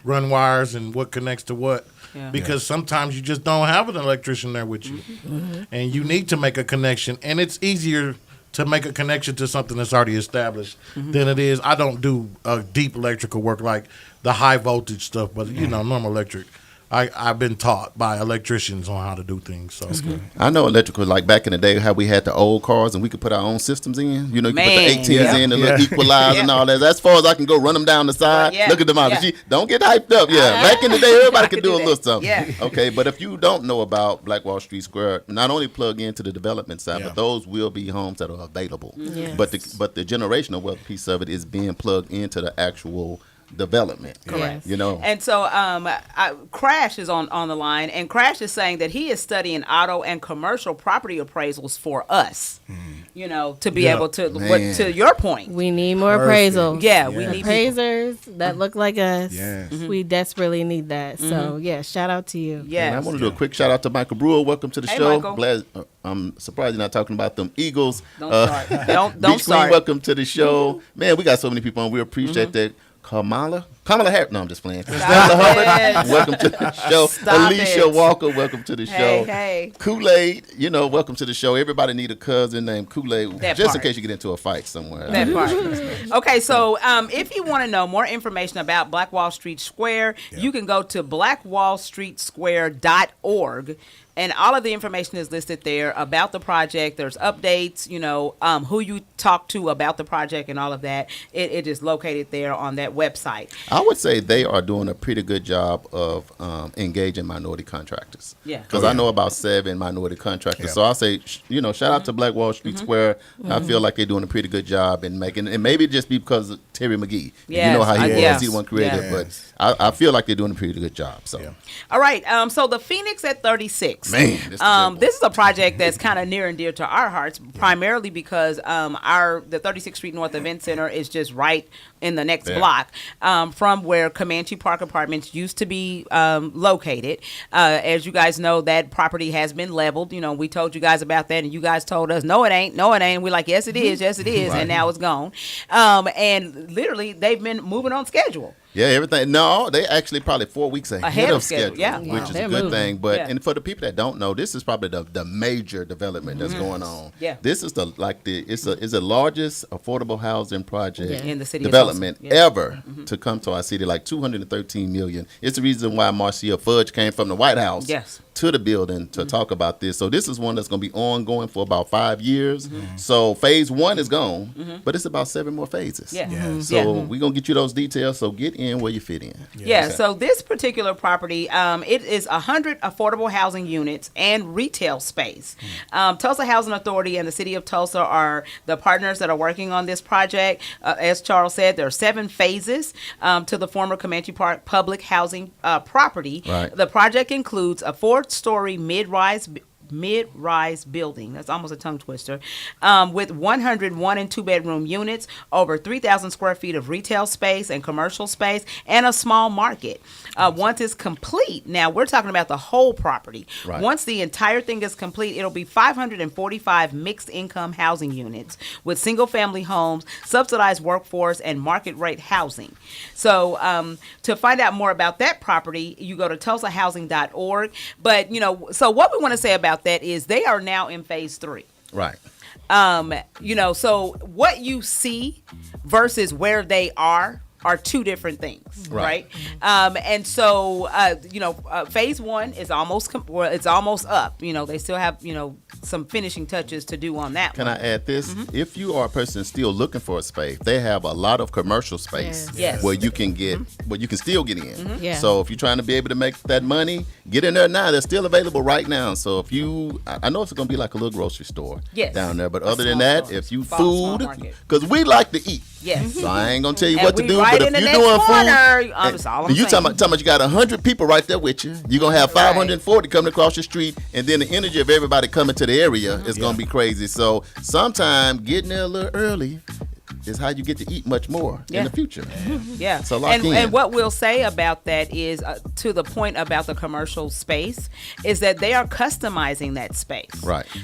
run wires and what connects to what. Because sometimes you just don't have an electrician there with you, and you need to make a connection. And it's easier to make a connection to something that's already established than it is. I don't do deep electrical work like the high voltage stuff, but you know, normal electric. I've been taught by electricians on how to do things. So I know electrical, like back in the day, how we had the old cars and we could put our own systems in. You know, you could put the 18s in, the little equalizer and all that. As far as I can go, run them down the side. Look at them out. Don't get hyped up. Back in the day, everybody could do a little something. Okay, but if you don't know about Black Wall Street Square, not only plug into the development side, but those will be homes that are available. But the generational wealth piece of it is being plugged into the actual development. Correct. You know. And so Crash is on the line, and Crash is saying that he is studying auto and commercial property appraisals for us. You know, to be able to to your point. We need more appraisals. We need appraisers that look like us. Yes. We desperately need that. So shout out to you. And I want to do a quick shout out to Michael Brewer. Welcome to the show. Michael. Glad I'm surprised you're not talking about them Eagles. Don't start. Don't Beach start. Queen, welcome to the show. Man, we got so many people on. We appreciate that. Kamala Harris. No, I'm just playing. Stella Hubbard, welcome to the show. Alicia Walker, welcome to the show. Hey. Kool-Aid, welcome to the show. Everybody need a cousin named Kool-Aid, just in case you get into a fight somewhere. That part. Okay, so if you want to know more information about Black Wall Street Square, you can go to blackwallstreetsquare.org. And all of the information is listed there about the project. There's updates, who you talk to about the project and all of that. It is located there on that website. I would say they are doing a pretty good job of engaging minority contractors. Because I know about 7 minority contractors. So I'll say, shout out to Black Wall Street Square. I feel like they're doing a pretty good job in making, and maybe just because of Terry McGee. You know how he was. He's the one created. But I feel like they're doing a pretty good job. So. All right. So the Phoenix at 36. Man, this is a project that's kind of near and dear to our hearts, primarily because the 36th Street North Event Center is just right in the next block from where Comanche Park Apartments used to be located. As you guys know, that property has been leveled. We told you guys about that, and you guys told us, no, it ain't. No, it ain't. We're like, yes, it is. Yes, it is. And now it's gone. And literally, they've been moving on schedule. Yeah, everything. No, they actually probably 4 weeks ahead of schedule. Which is a good thing. But and for the people that don't know, this is probably the major development that's going on. This is it's the largest affordable housing project in the city development ever to come to our city. Like $213 million. It's the reason why Marcia Fudge came from the White House. To the building to talk about this. So this is one that's going to be ongoing for about 5 years. So phase 1 is gone, but it's about 7 more phases. So we're going to get you those details. So get in where you fit in. So this particular property, it is 100 affordable housing units and retail space. Tulsa Housing Authority and the City of Tulsa are the partners that are working on this project. As Charles said, there are 7 phases to the former Comanche Park public housing property. The project includes a 4-story mid-rise building. That's almost a tongue twister. With 101 and 2-bedroom units, over 3,000 square feet of retail space and commercial space, and a small market. Once it's complete, now we're talking about the whole property. Once the entire thing is complete, it'll be 545 mixed income housing units with single family homes, subsidized workforce, and market rate housing. So to find out more about that property, you go to tulsahousing.org. But, so what we want to say about that is they are now in phase 3. So what you see versus where they are 2 different things, right? And so, phase 1 is almost it's almost up. They still have some finishing touches to do on that. Can I add this? If you are a person still looking for a space, they have a lot of commercial space where you can get, where you can still get in. So if you're trying to be able to make that money, get in there now. They're still available right now. So if you, I know it's going to be like a little grocery store down there, but other than that, if you food, because we like to eat. So I ain't gonna tell you what to do, but if you're doing food, you talking about you got 100 people right there with you. You're gonna have 540 coming across your street, and then the energy of everybody coming to the area is gonna be crazy. So sometime getting there a little early is how you get to eat much more in the future. So and what we'll say about that is to the point about the commercial space is that they are customizing that space.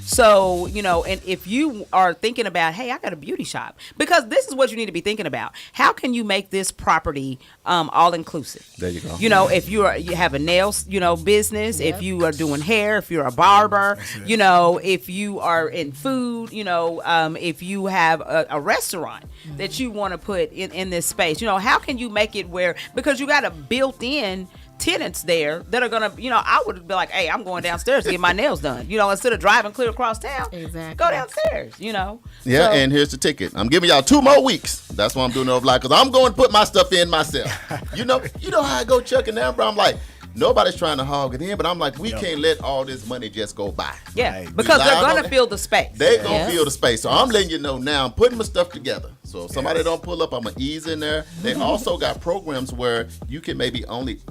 So, and if you are thinking about, hey, I got a beauty shop, because this is what you need to be thinking about. How can you make this property all inclusive? There you go. If you have a nails, business, if you are doing hair, if you're a barber, if you are in food, if you have a restaurant that you want to put in this space, how can you make it where, because you got a built-in tenants there that are gonna, I would be like, hey, I'm going downstairs to get my nails done. Instead of driving clear across town, Exactly. go downstairs. Yeah, So- and here's the ticket. I'm giving y'all 2 more weeks. That's why I'm doing it over live, because I'm going to put my stuff in myself. You know how I go chucking down, bro. I'm like, nobody's trying to hog it in, but I'm like, we can't let all this money just go by. Yeah, Right. because they're Rely gonna on fill the space. They gonna feel the space. So I'm letting you know now, I'm putting my stuff together. So if somebody don't pull up, I'm gonna ease in there. They also got programs where you can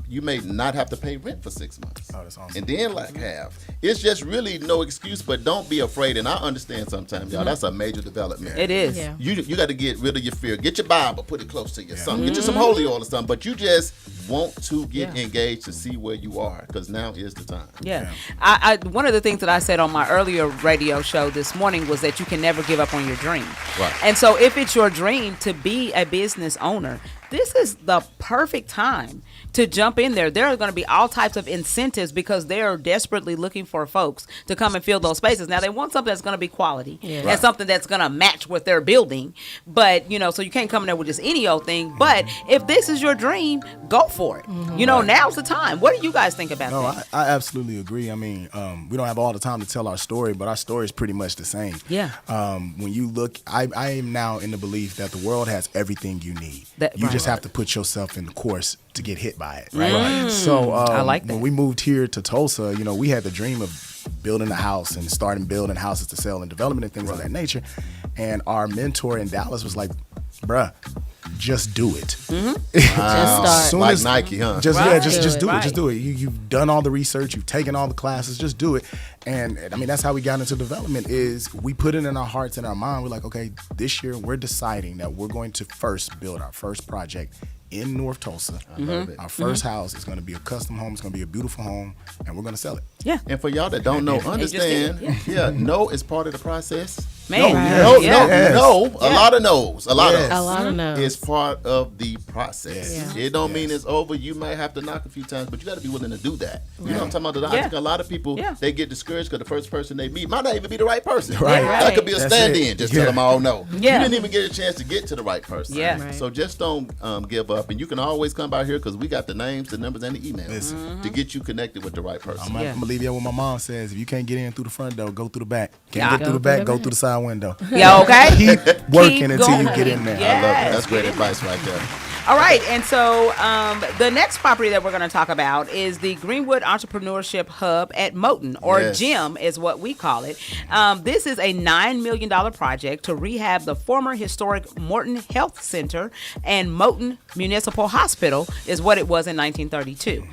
you may not have to pay rent for 6 months. Oh, that's awesome. And then like half. It's just really no excuse, but don't be afraid. And I understand sometimes, y'all, that's a major development. It is. Yeah. You got to get rid of your fear. Get your Bible, put it close to you. Something. Get you some holy oil or something. But you just want to get engaged to see where you are, because now is the time. Yeah. I one of the things that I said on my earlier radio show this morning was that you can never give up on your dream. Right. And so if it's your dream to be a business owner, this is the perfect time to jump in there. There are going to be all types of incentives because they're desperately looking for folks to come and fill those spaces. Now, they want something that's going to be quality and something that's going to match what they're building. But, so you can't come in there with just any old thing. But if this is your dream, go for it. Now's the time. What do you guys think about No, that? I absolutely agree. I mean, we don't have all the time to tell our story, but our story is pretty much the same. Yeah. When you look, I am now in the belief that the world has everything you need. You just have to put yourself in the course to get hit by it, right? So I like that. when we moved here to Tulsa, we had the dream of building a house and starting building houses to sell and development and things of that nature. And our mentor in Dallas was like, bruh, just do it. Just start. Soon Like as- Nike, huh? Just Right. just do it. Right. Just do it. You've done all the research. You've taken all the classes. Just do it. And I mean, that's how we got into development. Is we put it in our hearts and our mind. We're like, okay, this year we're deciding that we're going to first build our first project in North Tulsa. Our first house is going to be a custom home. It's going to be a beautiful home, and we're going to sell it. Yeah. And for y'all that don't know, understand, no is part of the process. Man. No, Yeah. a lot of no's. A lot Yes. of A lot of no's. It's part of the process. Yeah. It don't mean it's over. You might have to knock a few times, but you got to be willing to do that. You know what I'm talking about? I think a lot of people, they get discouraged because the first person they meet might not even be the right person. Right. That could be a That's stand-in. it. Just Yeah. tell them all no. Yeah. You didn't even get a chance to get to the right person. Yeah. Right. So just don't give up. And you can always come by here because we got the names, the numbers, and the emails Listen. to get you connected with the right person. I'm gonna leave you what my mom says. If you can't get in through the front door, go through the back. Can't Yeah. get through the back, go through the side window. Yeah, okay? Keep working Keep until you going. get in there. Yeah. I love it. Yes, That's great yes. advice right there. All right, and so the next property that we're going to talk about is the Greenwood Entrepreneurship Hub at Moton, or Yes. GYM is what we call it. This is a $9 million project to rehab the former historic Morton Health Center and Moton Municipal Hospital is what it was in 1932.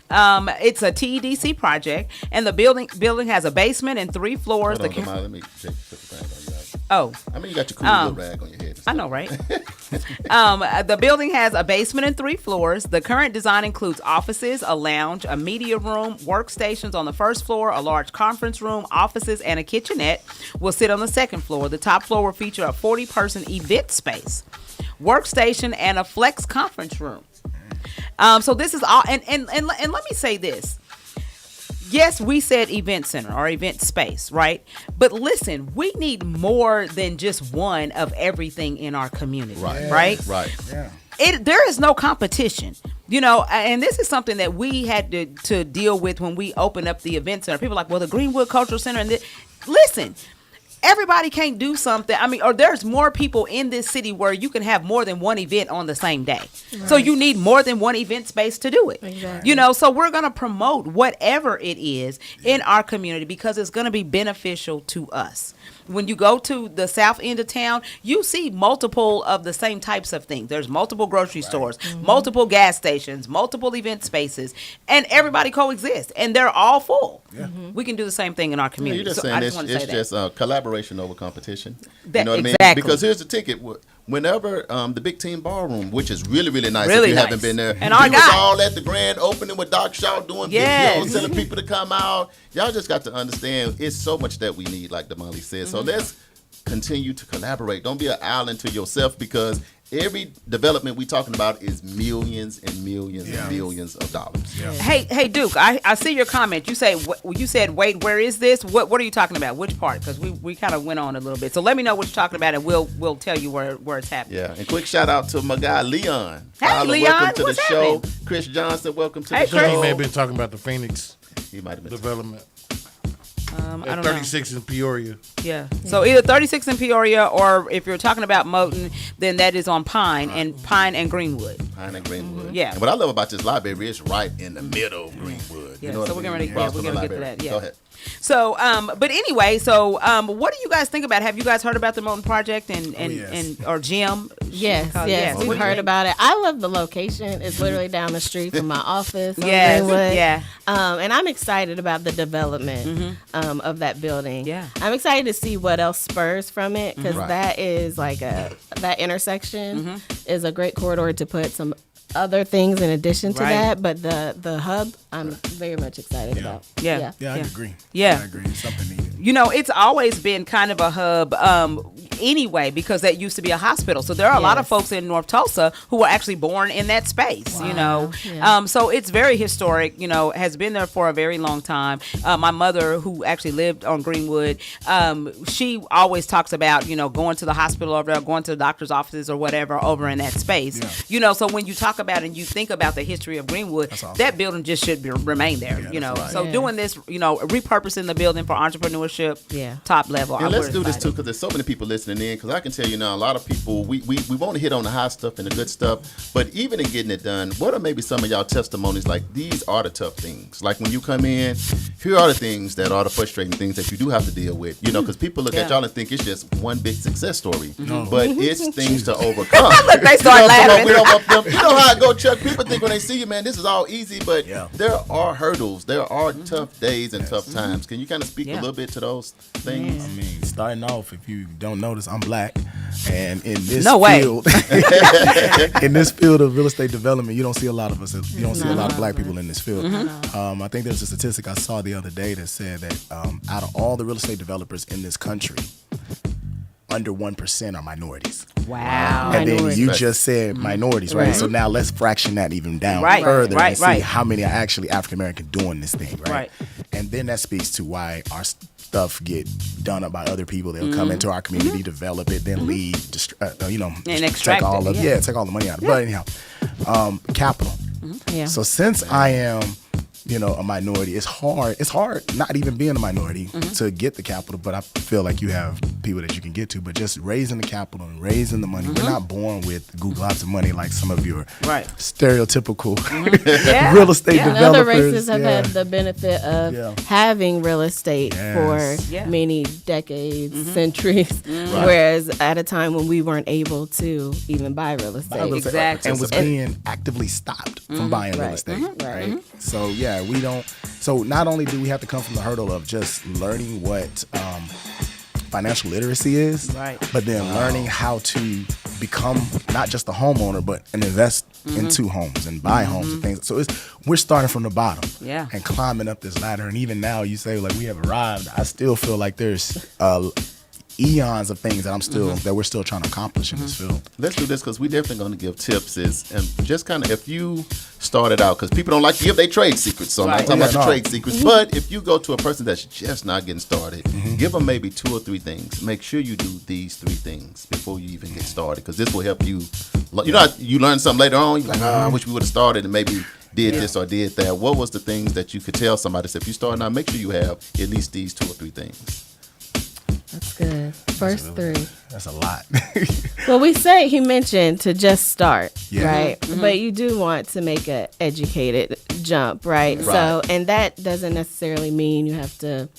It's a TEDC project, and the building has a basement and 3 floors. Hold on, Damali, let me check put the rag on you. Oh. I mean, you got your cool little rag on your head. I know, right? The building has a basement and 3 floors. The current design includes offices, a lounge, a media room, workstations on the first floor, a large conference room, offices, and a kitchenette will sit on the second floor. The top floor will feature a 40-person event space, workstation, and a flex conference room. So this is all, and let me say this. Yes, we said event center or event space, right? But listen, we need more than just one of everything in our community, right? Right. Yeah. There is no competition, and this is something that we had to deal with when we opened up the event center. People are like, well, the Greenwood Cultural Center, and listen, everybody can't do something. I mean, or there's more people in this city where you can have more than one event on the same day. Right. So you need more than one event space to do it. Exactly. So we're going to promote whatever it is in our community because it's going to be beneficial to us. When you go to the south end of town, you see multiple of the same types of things. There's multiple grocery stores, multiple gas stations, multiple event spaces, and everybody coexists, and they're all full. Yeah. We can do the same thing in our community. You're just So saying I just want to say that. it's just collaboration over competition. That- You know what I mean? exactly. Because here's the ticket. Whenever the Big Team Ballroom, which is really, really nice Really if you nice. haven't been there. And our we was guy. all at the grand opening with Doc Shaw doing Yes. videos, telling people to come out. Y'all just got to understand it's so much that we need, like Damali said. So let's continue to collaborate. Don't be an island to yourself because every development we talking about is millions and millions and millions of dollars. Yeah. Hey, Duke, I see your comment. You said wait, where is this? What are you talking about? Which part? Because we kind of went on a little bit. So let me know what you're talking about, and we'll tell you where it's happening. Yeah, and quick shout out to my guy Leon. Hey, Tyler, Leon, welcome to what's the show. happening? Chris Johnson, welcome to Hey, the So Chris. show. he may have been talking about the Phoenix He might have been. development I at don't know. 36 in Peoria. Yeah. So either 36 in Peoria, or if you're talking about Moton, then that is on Pine and Greenwood. Pine and Greenwood. Yeah. And what I love about this library is right in the middle of Greenwood. Yeah, You know so what we're I mean? gonna Across from the get to library. that. Yeah. Go ahead. So, but anyway, what do you guys think about? Have you guys heard about the Moton Project and or Jim? Yes, Called- yes, What do we've you heard think? about it. I love the location. It's literally down the street from my office. on Yes, Greenwood. yeah. And I'm excited about the development of that building. Yeah. I'm excited to see what else spurs from it, because Right. that is like that intersection is a great corridor to put some other things in addition to Right. that. But the hub, I'm very much excited about. Yeah. Yeah, I agree. Yeah. I agree. It's something needed. You know, it's always been kind of a hub anyway, because that used to be a hospital. So there are a lot of Yes. folks in North Tulsa who were actually born in that space, you know. Yeah. So it's very historic, you know, has been there for a very long time. My mother, who actually lived on Greenwood, she always talks about, you know, going to the hospital over there, going to the doctor's offices or whatever over in that space. Yeah. You know, so when you talk about and you think about the history of Greenwood, That's awesome. that building just should remain there, you know. that's right. So Yeah. doing this, you know, repurposing the building for entrepreneurship, Yeah. top level. And I'm let's very do this excited. too, because there's so many people listening in. Because I can tell you now, a lot of people, we want to hit on the high stuff and the good stuff, but even in getting it done, what are maybe some of y'all testimonies? Like, these are the tough things. Like, when you come in, here are the things that are the frustrating things that you do have to deal with. You know, because people look at Yeah. y'all and think it's just one big success story, but it's things to overcome. Look, they start You know, laughing. we don't up them. You know how it go, Chuck? People think when they see you, man, this is all easy, but Yeah. there are hurdles. There are tough days and tough times. Can you kind of speak a Yeah. little bit to those things? I mean, starting off, if you don't notice, I'm black, and in this No way. field, in this field of real estate development, you don't see a lot of us. You don't see a lot of black people in this field. I think there's a statistic I saw the other day that said that out of all the real estate developers in this country, under 1% are minorities. Wow. And then Minorities. you just said minorities, right? Right. So now let's fraction that even down Right, further right, and see right. how many are actually African American doing this thing, right? Right. And then that speaks to why our stuff get done up by other people. They'll come into our community, develop it, then leave, And extract take all it, of yeah. take all the money out. But anyhow, capital. Yeah. So since I am, a minority, it's hard not even being a minority to get the capital, but I feel like you have people that you can get to, but just raising the capital and raising the money. We're not born with lots of money like some of your Right. stereotypical Yeah. real estate Yeah. And other developers. races have Yeah. had the benefit of Yeah. having real estate Yes. for Yeah. many decades, centuries, whereas at a time when we weren't able to even buy real estate. Real estate, Exactly. and was being actively stopped from buying real Right. estate, Mhm. right? So yeah, we don't. So not only do we have to come from the hurdle of just learning what financial literacy is, Right. but then learning how to become not just a homeowner, but an invest into homes and buy homes and things. So we're starting from the bottom, Yeah. and climbing up this ladder. And even now, you say like we have arrived. I still feel like there's eons of things that we're still trying to accomplish in this field. Let's do this because we definitely going to give tips. And just kind of, if you started out, because people don't like to give their trade secrets, so I'm not Right. talking about Yeah, your no. trade secrets. But if you go to a person that's just not getting started, give them maybe 2 or 3 things. Make sure you do these 3 things before you even get started, because this will help you. You learn something later on. You're like, I wish we would have started and maybe did this or did that. What was the things that you could tell somebody? So if you start now, make sure you have at least these 2 or 3 things. That's good. First 3. That's a lot. Well, he mentioned to just start, Yeah. right? But you do want to make an educated jump, right? So, and that doesn't necessarily mean you have to,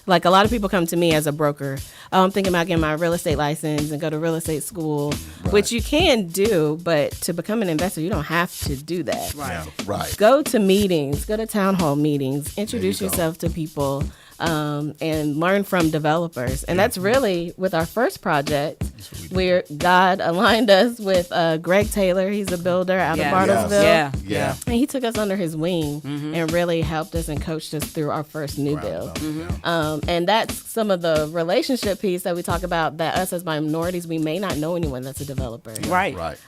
like a lot of people come to me as a broker. Oh, I'm thinking about getting my real estate license and go to real estate school, which you can do, but to become an investor, you don't have to do that. Right. Right. Go to meetings, go to town hall meetings, introduce yourself to people, and learn from developers. And that's really, with our first project, where God aligned us with Greg Taylor. He's a builder out of Bartlesville. Yeah. And he took us under his wing and really helped us and coached us through our first new build. And that's some of the relationship piece that we talk about, that us as minorities, we may not know anyone that's a developer. Right.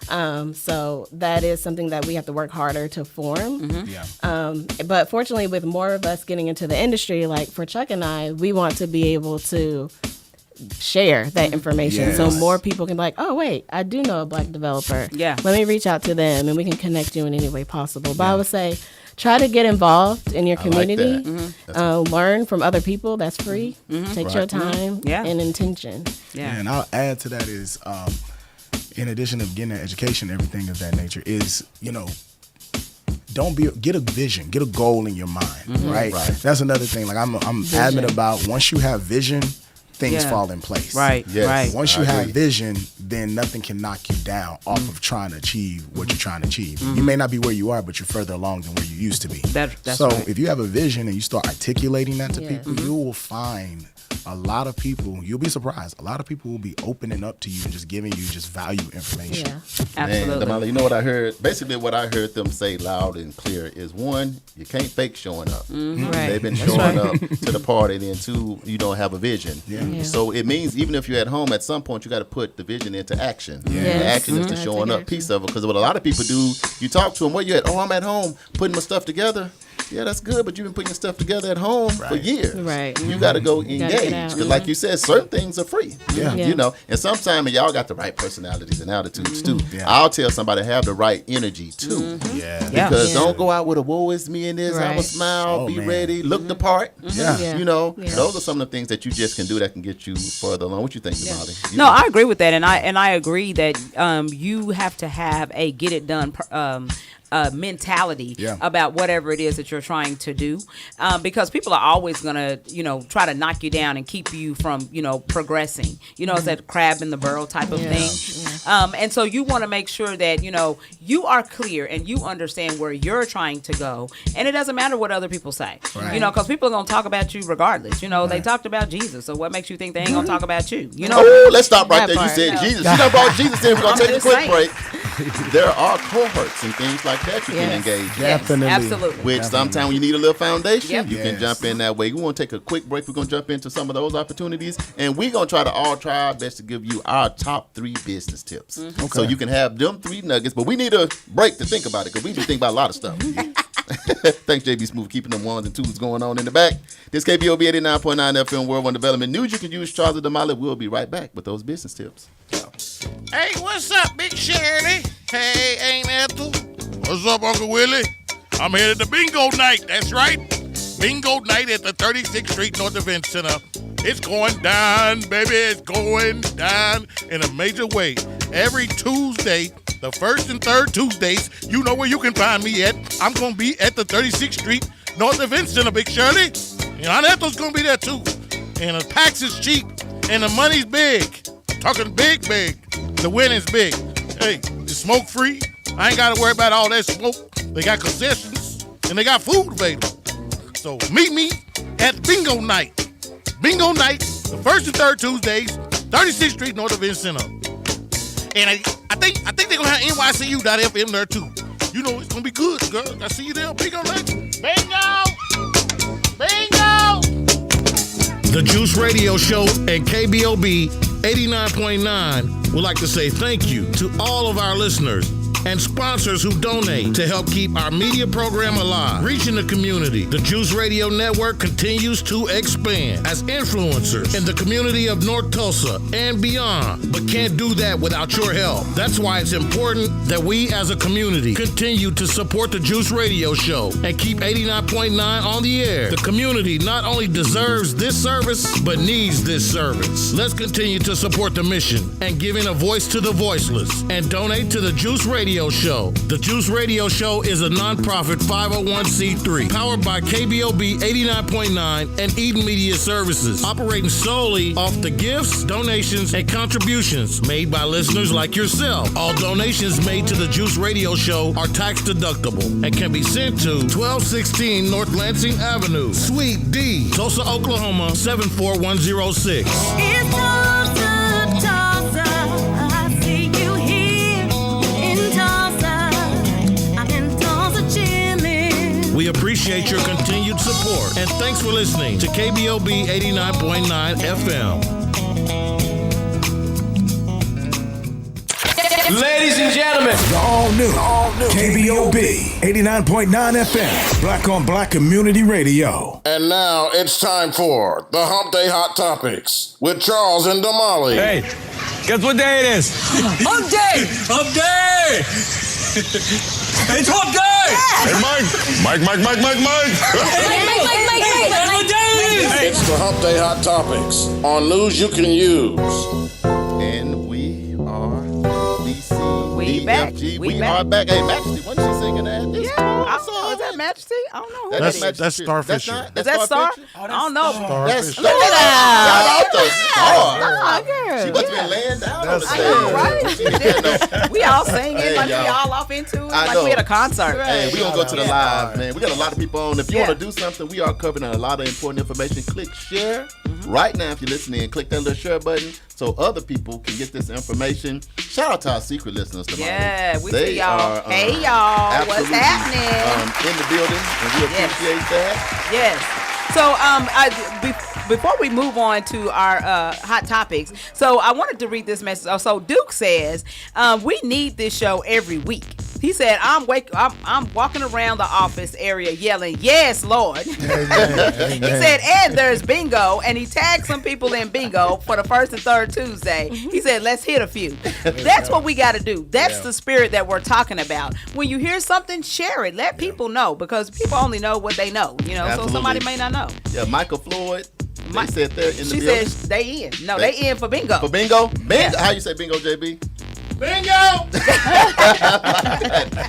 So that is something that we have to work harder to form. But fortunately, with more of us getting into the industry, like for Chuck and I, we want to be able to share that information so more people can be like, oh wait, I do know a Black developer. Let me reach out to them and we can connect you in any way possible. But I would say try to get involved in your community. Learn from other people. That's free. Take your time and intention. And I'll add to that is, in addition of getting an education, everything of that nature is, get a vision, get a goal in your mind, right? That's another thing. Like I'm adamant about, once you have vision, things fall in place. Once you have vision, then nothing can knock you down off of trying to achieve what you're trying to achieve. You may not be where you are, but you're further along than where you used to be. So if you have a vision and you start articulating that to people, you will find a lot of people, you'll be surprised, a lot of people will be opening up to you and just giving you just value information. Absolutely. And Damali, you know what I heard? Basically what I heard them say loud and clear is, one, you can't fake showing up. They've been showing up to the party, and then two, you don't have a vision. So it means even if you're at home, at some point you got to put the vision into action. The action is the showing up piece of it, because what a lot of people do, you talk to them, where you at? Oh, I'm at home putting my stuff together. Yeah, that's good, but you've been putting your stuff together at home for years. You got to go engage. Because like you said, certain things are free. And sometimes y'all got the right personalities and attitudes too. I'll tell somebody to have the right energy too. Because don't go out with a woe is me in this, I will smile, be ready, look the part. Those are some of the things that you just can do that can get you further along. What you think, Damali? No, I agree with that. And I agree that you have to have a get it done mentality about whatever it is that you're trying to do, because people are always gonna try to knock you down and keep you from progressing. It's that crab in the barrel type of thing. And so you want to make sure that you are clear and you understand where you're trying to go, and it doesn't matter what other people say, because people are gonna talk about you regardless. They talked about Jesus, so what makes you think they ain't gonna talk about you? Oh, let's stop right there. You said Jesus. You done brought Jesus in. We're gonna take a quick break. There are cohorts and things like that you can engage in. Definitely. Absolutely. Which sometimes when you need a little foundation, you can jump in that way. We want to take a quick break. We're going to jump into some of those opportunities, and we're going to try our best to give you our top 3 business tips. So you can have them 3 nuggets, but we need a break to think about it, because we just think about a lot of stuff. Thanks, JB Smooth, keeping them 1s and 2s going on in the back. This Kbob 89.9 FM World One Development News. You can use Charles Damali. We'll be right back with those business tips. Hey, what's up, Big Shirley? Hey, Aunt Ethel. What's up, Uncle Willie? I'm headed to bingo night. That's right. Bingo night at the 36th Street North Event Center. It's going down, baby. It's going down in a major way. Every Tuesday, the first and third Tuesdays, you know where you can find me at. I'm going to be at the 36th Street North Event Center, Big Shirley. And Aunt Ethel's going to be there, too. And the tax is cheap, and the money's big. Talking big. The winning's big. Hey, it's smoke free. I ain't got to worry about all that smoke. They got concessions and they got food available. So meet me at Bingo Night. Bingo Night, the first and third Tuesdays, 36th Street North Event Center. And I think they're gonna have NYCU.FM there too. It's gonna be good, girl. I see you there. Bingo Night. Bingo. The Juice Radio Show and Kbob 89.9 would like to say thank you to all of our listeners and sponsors who donate to help keep our media program alive, reaching the community. The Juice Radio Network continues to expand as influencers in the community of North Tulsa and beyond, but can't do that without your help. That's why it's important that we as a community continue to support the Juice Radio Show and keep 89.9 on the air. The community not only deserves this service, but needs this service. Let's continue to support the mission and giving a voice to the voiceless, and donate to the Juice Radio Radio Show. The Juice Radio Show is a nonprofit 501c3 powered by KBOB 89.9 and Eden Media Services, operating solely off the gifts, donations, and contributions made by listeners like yourself. All donations made to the Juice Radio Show are tax deductible and can be sent to 1216 North Lansing Avenue, Suite D, Tulsa, Oklahoma 74106. It's Tulsa, Tulsa. I see you here in Tulsa. I'm in Tulsa chillin'. We appreciate your continued support and thanks for listening to KBOB 89.9 FM. Ladies and gentlemen, The all new KBOB 89.9 FM, Black on Black Community Radio. And now it's time for the Hump Day Hot Topics with Charles and Damali. hey, guess what day it is? Hump day! Hump day! It's hump day! Hey, Mike! Mike! Guess what day it is? It's the Hump Day Hot Topics on news you can use. And we are BC. We back. We are back. Hey, Majesty, wasn't she singing that? Yeah, I don't know. Is that Majesty? I don't know who That's- that is. that's Starfisher. Is that Star? Starfisher? I don't know. That's Look at Shout out to Star. that. Girl. She must have been laying down on the That's- I stage. know, right? She didn't know. We all singing Hey, like we y'all. all off into it, I like know. we at a concert. Hey, we gonna go to the live, man. We got a lot of people on. If you Yeah. want to do something, we are covering a lot of important information. Click share right now if you're listening. Click that little share button so other people can get this information. Shout out to our secret listeners tomorrow. Yeah, we They see y'all. are, Hey, y'all, what's absolutely, happening? in the building, and we Yes. appreciate that. Yes. So, before we move on to our hot topics, so I wanted to read this message. So Duke says we need this show every week. He said, I'm walking around the office area yelling, "Yes, Lord." He said, and there's bingo, and he tagged some people in bingo for the first and third Tuesday. He said, let's hit a few. That's what we got to do. That's the spirit that we're talking about. When you hear something, share it. Let people know, because people only know what they know, so Absolutely. somebody may not know. Yeah, Michael Floyd. They said they're in the She building. said they in. No, they in for bingo. For bingo? Bingo. Yeah. How you say bingo, JB? Bingo!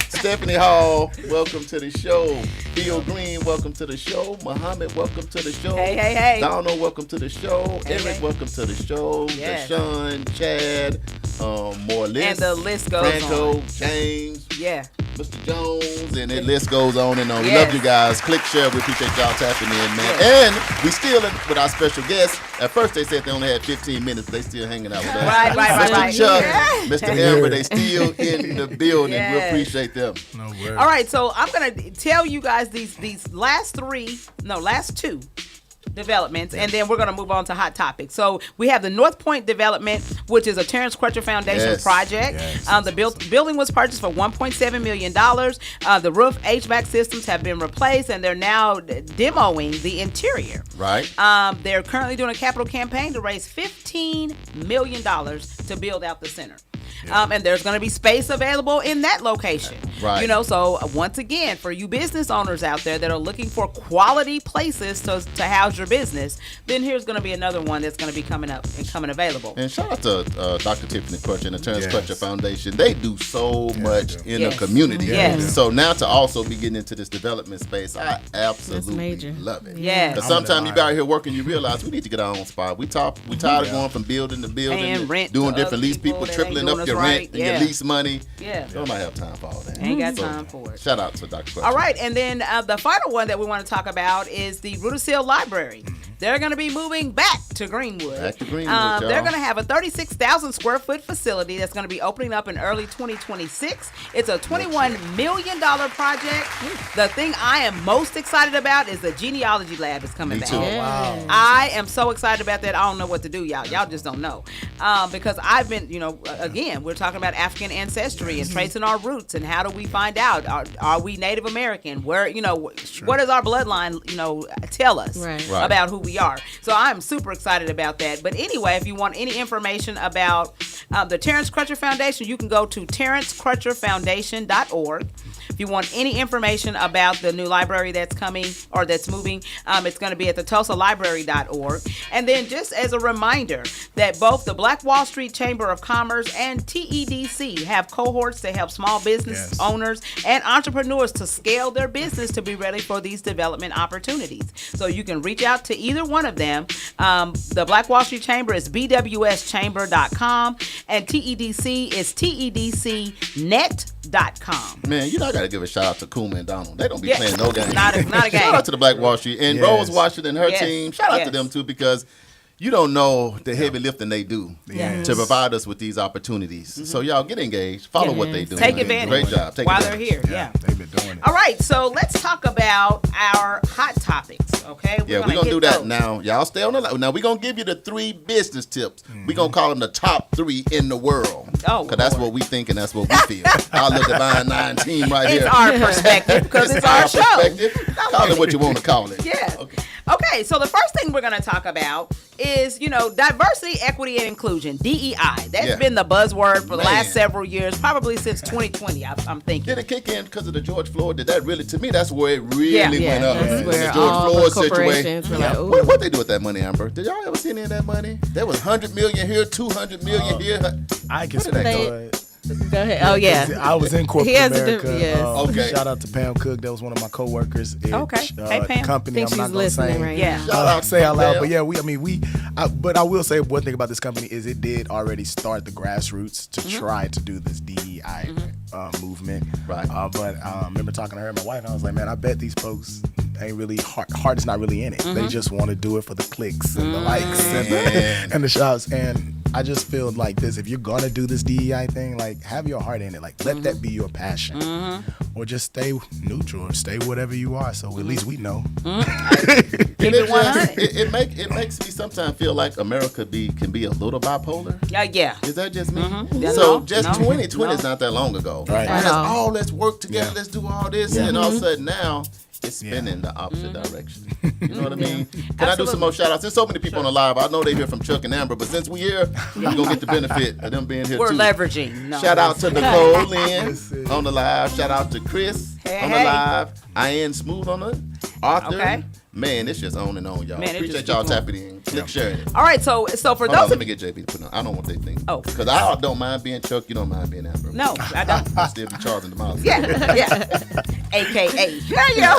Stephanie Hall, welcome to the show. Theo Green, welcome to the show. Muhammad, welcome to the show. Hey. Donald, welcome to the show. Hey, Eric, hey. welcome to the show. Yes. Deshaun, Chad, more list. And the list goes Franco, on. James, Yeah. Mr. Jones, and the list goes on and on. We Yes. love you guys. Click share. We appreciate y'all tapping in, man. Yes. And we still with our special guests. At first they said they only had 15 minutes. They still hanging out with us. Right. Mr. Chuck, Yeah. Mr. Amber, they still in the building. We Yes. appreciate them. No worries. All right, so I'm gonna tell you guys these last two developments, and then we're gonna move on to hot topics. So we have the North Point development, which is a Terrence Crutcher Foundation Yes. project. Yes. The building was purchased for $1.7 million. The roof HVAC systems have been replaced, and they're now demoing the interior. Right. They're currently doing a capital campaign to raise $15 million to build out the center. And there's going to be space available in that location. Right. So once again, for you business owners out there that are looking for quality places to house your business, then here's going to be another one that's going to be coming up and coming available. And shout out to Dr. Tiffany Crutcher and the Terrence Yes. Crutcher Foundation. They do so much they do. in Yes. the community. Yes. So now to also be getting into this development space, I absolutely major. love it. Yes. Because sometimes you be out here working, you realize we need to get our own spot. We tired of going from building to building, Paying and rent doing to different other lease people people, that tripling ain't up doing your us rent right. and your Yeah. lease money. Yeah. Don't have time for all that. Ain't got So, time for it. Shout out to Dr. Crutcher. All right, and then the final one that we want to talk about is the Rudisill Library. They're going to be moving back to Greenwood. Back to Greenwood, y'all. They're going to have a 36,000 square foot facility that's going to be opening up in early 2026. It's a $21 million project. The thing I am most excited about is the genealogy lab is coming Me back. too. Wow. I am so excited about that. I don't know what to do, y'all. Y'all just don't know. Because I've been, again, we're talking about African ancestry and tracing our roots and how do we find out? Are we Native American? Where, what does our bloodline, tell us Right. Right. about who we are? So I'm super excited about that. But anyway, if you want any information about the Terrence Crutcher Foundation, you can go to terrencecrutcherfoundation.org. If you want any information about the new library that's coming or that's moving, it's going to be at the TulsaLibrary.org. And then just as a reminder that both the Black Wall Street Chamber of Commerce and TEDC have cohorts to help small business owners and entrepreneurs to scale their business to be ready for these development opportunities. So you can reach out to either one of them. The Black Wall Street Chamber is bwschamber.com and TEDC is tedcnet.com. Man, you know I got to give a shout out to Kuma and Donald. They don't be playing no games. Not a game. Shout out to the Black Wall Street and Rose Washington and her team. Shout out to them too, because you don't know the heavy lifting they do to provide us with these opportunities. So y'all get engaged, follow what they do. Take advantage. Great job. While they're here. Yeah, they've been doing it. All right, so let's talk about our hot topics. Okay. We're gonna do that now. Y'all stay on the line. Now we're gonna give you the 3 business tips. We're gonna call them the top 3 in the world. Oh, because that's what we think and that's what we feel. Our little Divine 9 team right here. It's our perspective because it's our show. Call it what you want to call it. Yeah. Okay, so the first thing we're going to talk about is, diversity, equity, and inclusion, DEI. That's been the buzzword for the last several years, probably since 2020, I'm thinking. Did it kick in because of the George Floyd? Did that really, to me, that's where it really went up. That's where the George all Floyd the corporations situation. were like, What they do with that money, Amber? Did y'all ever see any of that money? There was 100 million here, 200 million here. I can speak to it. Go ahead. Oh, yeah. I was in corporate America. Yes. Shout out to Pam Cook. That was one of my coworkers. Hey, Pam. Company. I think she's listening right now. Shout out say out loud. Pam. But but I will say one thing about this company is it did already start the grassroots to try to do this DEI movement. Right. But I remember talking to her and my wife, and I was like, man, I bet these folks ain't really heart is not really in it. They just want to do it for the clicks and the likes and the shots. And I just feel like this: if you're gonna do this DEI thing, like have your heart in it. Like let that be your passion, or just stay neutral or stay whatever you are. So at least we know. It makes me sometimes feel like America can be a little bipolar. Yeah. Is that just me? So 2020 is not that long ago. Right. Let's work together. Let's do all this, and all of a sudden now it's spinning the opposite direction. You know what I mean? Can I do some more shout outs? There's so many people on the live. I know they hear from Chuck and Amber, but since we're here, we're going to get the benefit of them being here We're too. leveraging. No. Shout out to Nicole Lynn on the live. Shout out to Chris on the live. Ian Smooth on the Arthur. Okay. Man, it's just on and on, y'all. Man, it Appreciate just y'all keep on. tapping in. Click sharing it. All right, so for Hold those on, of let me get JB to put on. I don't know what they think. Oh. Because I don't mind being Chuck. You don't mind being Amber. No, I don't. I still be charging the miles. Yeah. AKA. There you go.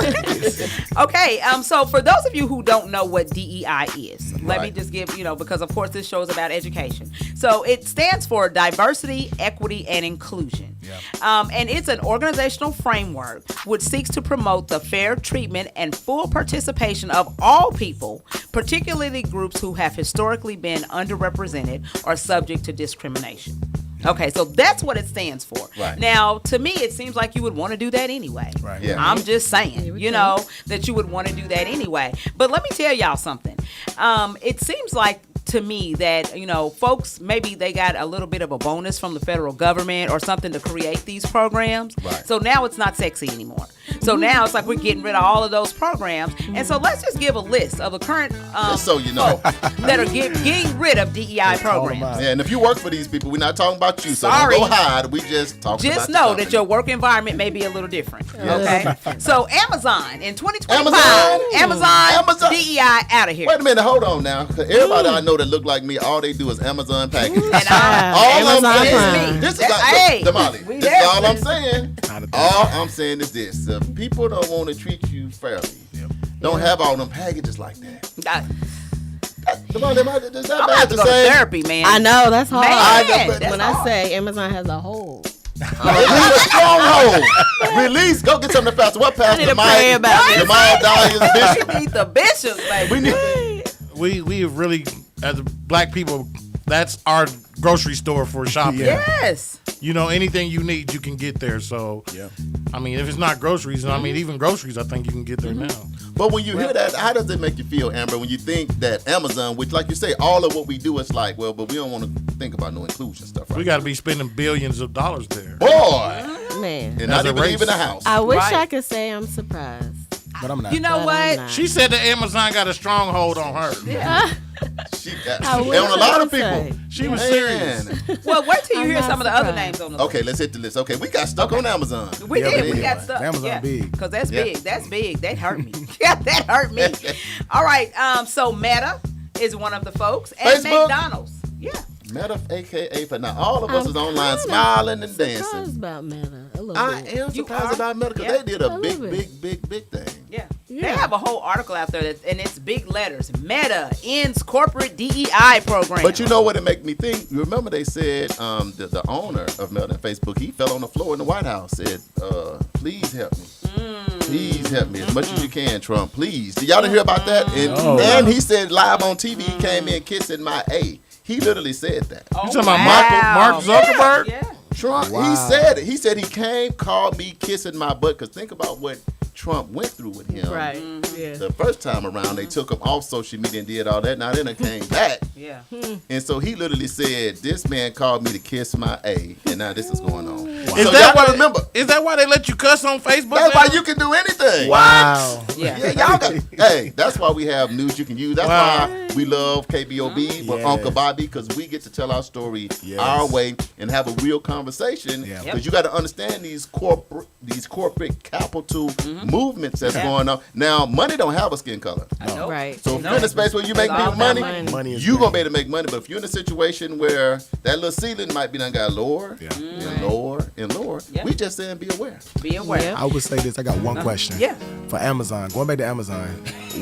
Okay, so for those of you who don't know what DEI is, let me just give, because of course this show is about education. So it stands for diversity, equity, and inclusion. And it's an organizational framework which seeks to promote the fair treatment and full participation of all people, particularly groups who have historically been underrepresented or subject to discrimination. Okay, so that's what it stands for. Right. Now, to me, it seems like you would want to do that anyway. Right. Yeah. I'm just saying, that you would want to do that anyway. But let me tell y'all something. It seems like to me that, folks, maybe they got a little bit of a bonus from the federal government or something to create these programs. Right. So now it's not sexy anymore. So now it's like we're getting rid of all of those programs. And so let's just give a list of the current Just so you know. that are getting rid of DEI programs. Yeah, and if you work for these people, we're not talking about you. So Sorry. don't go hide. We just talking about Just know the that your work environment may be a little different. Okay? So Amazon in 2025, Amazon. DEI out of here. Wait a minute, hold on now. 'Cause everybody I know that look like me, all they do is Amazon packages. And all Amazon I'm saying, Prime. this is Hey, Damali, we this there, is all I'm baby. saying. All I'm saying is this: if people don't want to treat you fairly, don't have all them packages like that. Damali, is that I'm gonna bad have to go to say? therapy, man. I know, that's hard. Man, When I say Amazon has a hold. It's a stronghold. Release. Go get something faster. What Pastor need to Mike? pray about it. Jamal Dahlia's bishop. We need the bishops, baby. We need. We have really, as black people, that's our grocery store for shopping. Yes. Anything you need, you can get there. So, I mean, if it's not groceries, even groceries, I think you can get there now. But when you hear that, how does it make you feel, Amber, when you think that Amazon, which, like you say, all of what we do is like, but we don't want to think about no inclusion stuff, right? We got to be spending billions of dollars there. Boy! Man. And not even leaving the house. I wish Right. I could say I'm surprised. But I'm not. You know But I'm what? not. She said that Amazon got a stronghold on her. She got I and wish on a lot of I would people. say. She was Man. serious. Well, wait till you I'm hear not some of the other surprised. names on the list. Okay, let's hit the list. Okay, we got stuck on Amazon. We Yeah, did. we We did. got stuff. Amazon big. Because that's Yeah. big. That's big. That hurt me. Yeah, that hurt me. All right. So Meta is one of the folks. And Facebook? McDonald's. Yeah. Meta, aka for now. All of us I'm is online kinda smiling and Surprised dancing. about Meta a little I bit. am You surprised are? about Meta because Yeah. they did a A big, little big thing. Yeah. They Yeah. have a whole article out there and it's big letters. Meta ends corporate DEI program. But you know what it make me think? You remember they said the owner of Meta and Facebook, he fell on the floor in the White House, said, please help me. Please help me as much as you can, Trump. Please. Did y'all hear about that? And he said live on TV, he came in kissing my A. He literally said that. Oh, You talking about wow. Mark Zuckerberg? Yeah. Trump, Wow. he said it. He said he came, called me kissing my butt. Because think about what Trump went through with him. Right. Yeah. The first time around, they took him off social media and did all that. Now then it came back. Yeah. And so he literally said, this man called me to kiss my A. And now this is going on. Is So that y'all why? gotta remember, Is that why they let you cuss on Facebook? that's now? why you can do anything. Wow. Yeah. Yeah, y'all got, hey, that's why we have news you can use. That's Wow. why we love KBOB with Yes. Uncle Bobby, because we get to tell our story Yes. our way and have a real conversation. Yeah. Because you got to understand these corporate capital movements that's going on. Now, money don't have a skin color. I know. Right. So if you're in a space where you make It's all people about money, Money is you're great. going to be able to make money. But if you're in a situation where that little ceiling might be done got lower and lower and lower, Yeah. we just saying be aware. Be aware. Yeah. I would say this. I got one question. Yeah. For Amazon, going back to Amazon,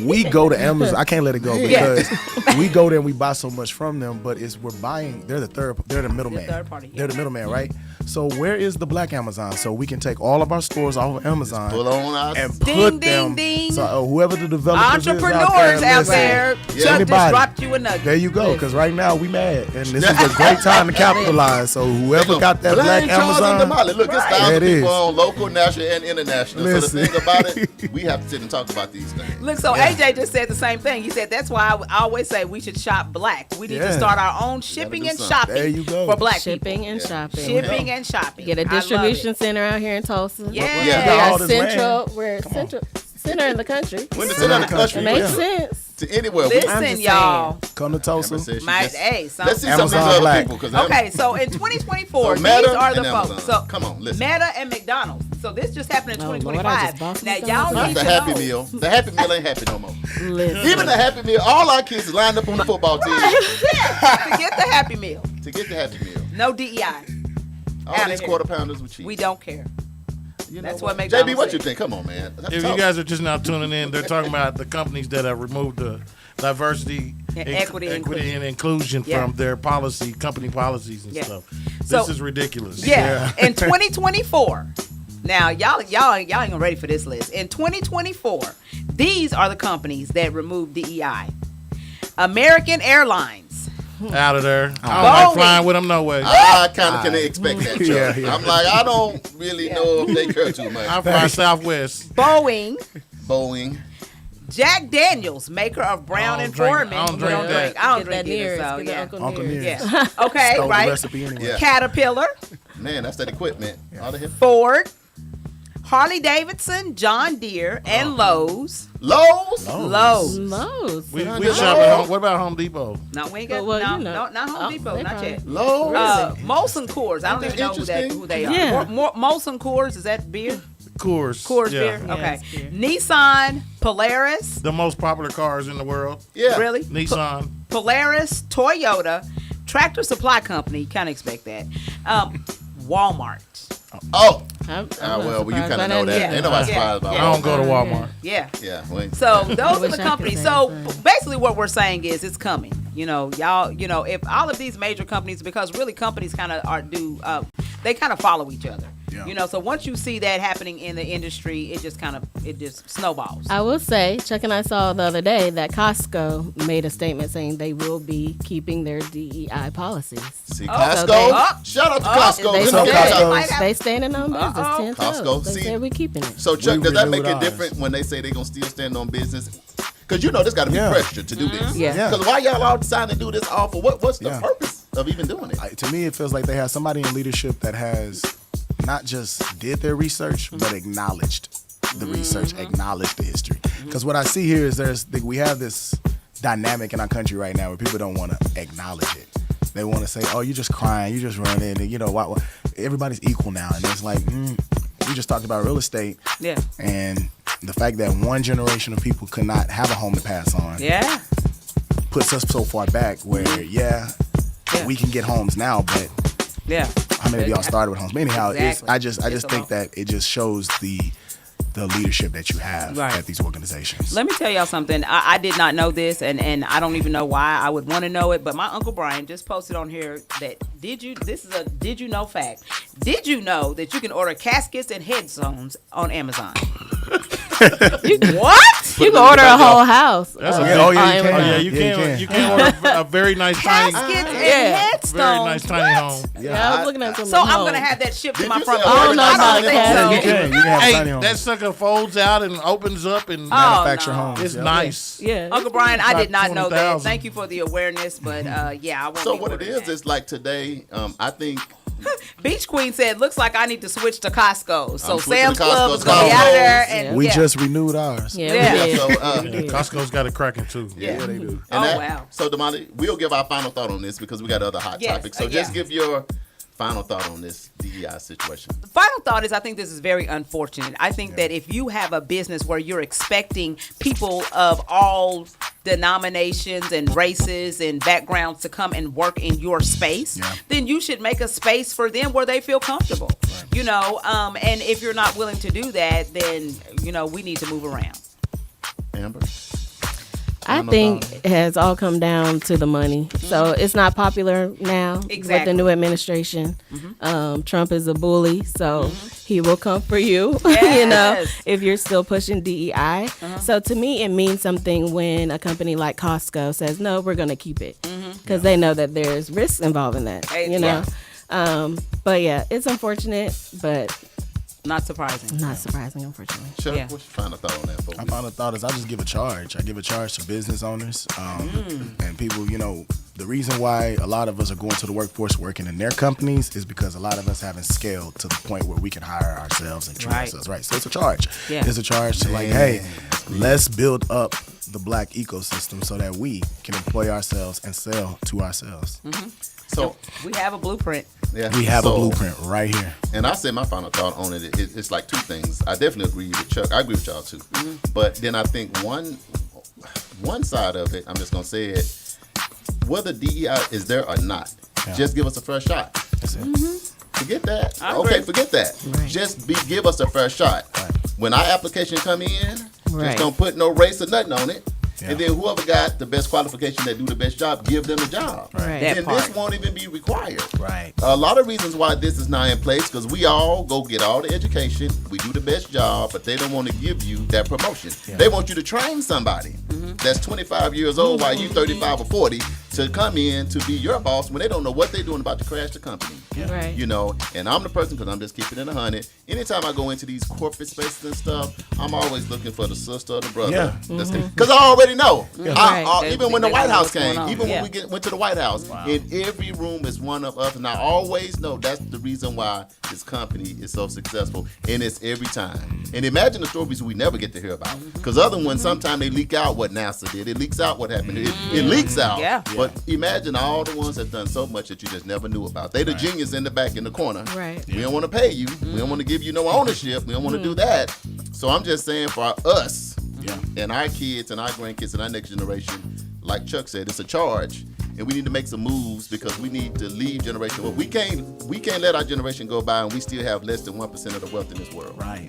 we go to Amazon. I can't let it go Yeah. because we go there and we buy so much from them. But we're buying. They're the middleman. third party, yeah. They're the middleman, right? So where is the black Amazon? So we can take all of our stores off of Amazon Pull on our and Ding, put ding, them. ding. So whoever the developers Entrepreneurs out listen, there. Yeah. Chuck just Anybody. dropped you a nugget. There you go. Because right now we mad, and this is a great time to capitalize. So whoever got that black Blame Charles and Amazon, Damali. Look, it's Right. thousands There of it people is. on local, national, and international. So Listen. the thing about it, we have to sit and talk about these things. Look, so AJ just said the same thing. He said that's why I always say we should shop black. We need to Yeah. start our own shipping do and something. shopping There you go. for black Shipping people. and shopping. Shipping and shopping. Get a I love distribution it. center out here in Tulsa. Yeah. Yeah. We All are this central. land. We're central center in the country. When it's in the country, It makes yeah. sense. to anywhere. I'm Listen, just y'all. Come to Tulsa. Amber said she My, just- hey, some, Let's see some of these Amazon other Black. people. 'Cause Okay, so in 2024, So these Meta are the and folks. Amazon. So Come on, listen. Meta and McDonald's. So this just happened in Oh, Lord, 2025. I just bought Now some y'all stuff. Not need the to Happy know. Meal. The Happy Meal ain't happy no more. Listen. Even the Happy Meal, all our kids is lined up on the football team to get the Happy Meal. to get the Happy Meal. No DEI. All Outta these here. quarter pounders with cheese. We don't care. You That's know what JB, McDonald's what you said. think? Come on, man. If you guys are just now tuning in, they're talking about the companies that have removed the diversity, And equity and and inclusion Yeah. from their company policies and Yeah. stuff. So- This is ridiculous. Yeah. In 2024. Now y'all ain't ready for this list. In 2024, these are the companies that removed DEI. American Airlines. Out of there. I don't Boeing. like flying with them no way. I kind of can expect that. Chuck. Yeah, yeah. I'm like, I don't really know if they care too much. I fly Southwest. Boeing. Boeing. Jack Daniels, maker of Brown I and don't drink- Foreman. I don't drink that. I don't Get that drink either. nearest. So Get the yeah. Uncle nearest. Nearest. Yeah. Okay, Stole the right. recipe anyway. Yeah. Caterpillar, Man, that's that equipment. All the hip. Ford, Harley Davidson, John Deere, and Lowe's. Lowe's. Lowe's. Lowe's. We Lowe's. shop at home. What about Home Depot? No, we ain't got Well, no, you know. not Home Oh, Depot, they not probably- yet. Lowe's. Molson Coors. I don't Isn't even know that who they are. Yeah. Molson Coors, is that beer? Coors. Coors Yeah. beer? Yeah, Okay. it's beer. Nissan, Polaris. The most popular cars in the world. Yeah. Really? Nissan. Polaris, Toyota, Tractor Supply Company. Kind of expect that. Walmart. Oh. I'm Ah, not well, you surprised kind by of know that. Yeah. Ain't nobody Yeah. surprised about I that. don't go to Walmart. Yeah. Yeah. Wait. So those are wish the I companies. could say So the same. basically, what we're saying is it's coming. You know, y'all. You know, if all of these major companies, because really companies kind of they kind of follow each other. Yeah. You know, so once you see that happening in the industry, it just snowballs. I will say, Chuck and I saw the other day that Costco made a statement saying they will be keeping their DEI policies. See, Oh, Costco. so they- Shout out to Costco. They You So know, said Costco- they standing on business. Uh-oh. 10 toes. Costco, They see- said we keeping it. So Chuck, We does that make renewed it ours. different when they say they're gonna still stand on business? Because you know there's got to be Yeah. pressure to do this. Yeah. Yeah. Because why y'all all deciding to do this all for what? What's the Yeah. purpose of even doing it? To me, it feels like they have somebody in leadership that has not just did their research, but acknowledged the research, acknowledge the history. Because what I see here is we have this dynamic in our country right now where people don't want to acknowledge it. They want to say, "Oh, you're just crying, you just running," and why everybody's equal now. And it's like, we just talked about real estate, and the fact that one generation of people could not have a home to pass on, puts us so far back where, we can get homes now, but how many of y'all started with homes? But anyhow, I just think that it just shows the leadership that you have at these organizations. Let me tell y'all something. I did not know this, and I don't even know why I would want to know it, but my Uncle Brian just posted on here that did you know fact. Did you know that you can order caskets and headstones on Amazon? What? You can order a whole house. That's you can. You can order a very nice tiny caskets and headstones. Very nice tiny home. Yeah, I was looking at some. So I'm gonna have that shipped to my front door. I don't know about a casket. You can have Hey, tiny homes. that sucker folds out and opens up and Manufacture homes. it's nice. Yeah. Uncle Brian, I did not About know that. 20,000. Thank you for the awareness, but I won't. So be what it ordering is like today, I think Beach Queen said, "Looks like I need to switch to Costco." So I'm switching Sam's to Club Costco. is gonna be out of there, and We just renewed ours. Yeah. We did. so Costco's got it cracking too. yeah. They do. And wow. So Damani, we'll give our final thought on this because we got other hot Yes, topics. So yeah. just give your final thought on this DEI situation. The final thought is I think this is very unfortunate. I think that if you have a business where you're expecting people of all denominations and races and backgrounds to come and work in your space, then you should make a space for them where they feel comfortable. And if you're not willing to do that, then we need to move around. Amber? I think it has all come down to the money. So it's not popular now with the new administration. Trump is a bully, so he will come for you, Yes. if you're still pushing DEI. So to me, it means something when a company like Costco says, no, we're going to keep it. Because they know that there's risks involved in that, But yeah, it's unfortunate, but Not surprising. not surprising, unfortunately. Chuck, Yeah. what's your final thought on that, folks? My final thought is I just give a charge. I give a charge to business owners and people. The reason why a lot of us are going to the workforce working in their companies is because a lot of us haven't scaled to the point where we can hire ourselves and treat ourselves right. So it's a charge. Yeah. It's a charge to hey, let's build up the black ecosystem so that we can employ ourselves and sell to ourselves. So We have a blueprint. We have a blueprint right here. And I say my final thought on it. It's like two things. I definitely agree with Chuck. I agree with y'all too. But then I think one side of it, I'm just gonna say it. Whether DEI is there or not, just give us a fair shot. That's it. Forget that. I Okay, agree. forget that. Right. Just give us a fair shot. When our application come in, Right. just don't put no race or nothing on it. Yeah. And then whoever got the best qualification that do the best job, give them the job. Right. That And part. this won't even be required. Right. A lot of reasons why this is not in place because we all go get all the education, we do the best job, but they don't want to give you that promotion. They want you to train somebody that's 25 years old while you 35 or 40 to come in to be your boss when they don't know what they're doing about to crash the company. Right. And I'm the person, because I'm just keeping it 100. Anytime I go into these corporate spaces and stuff, I'm always looking for the sister or the brother. Because I already know. Right. Even when the They White know House what's going came, on. even Yeah. when we went to the White House, in every room is one of us. And I always know that's the reason why this company is so successful. And it's every time. And imagine the stories we never get to hear about. Because other ones, sometimes they leak out what NASA did. It leaks out what happened. It leaks out. Yeah. But imagine all the ones that done so much that you just never knew about. They the genius in the back in the corner. Right. We don't want to pay you. We don't want to give you no ownership. We don't want to do that. So I'm just saying for us and our kids and our grandkids and our next generation, like Chuck said, it's a charge. And we need to make some moves because we need to leave generation. Well, we can't let our generation go by and we still have less than 1% of the wealth in this world. Right.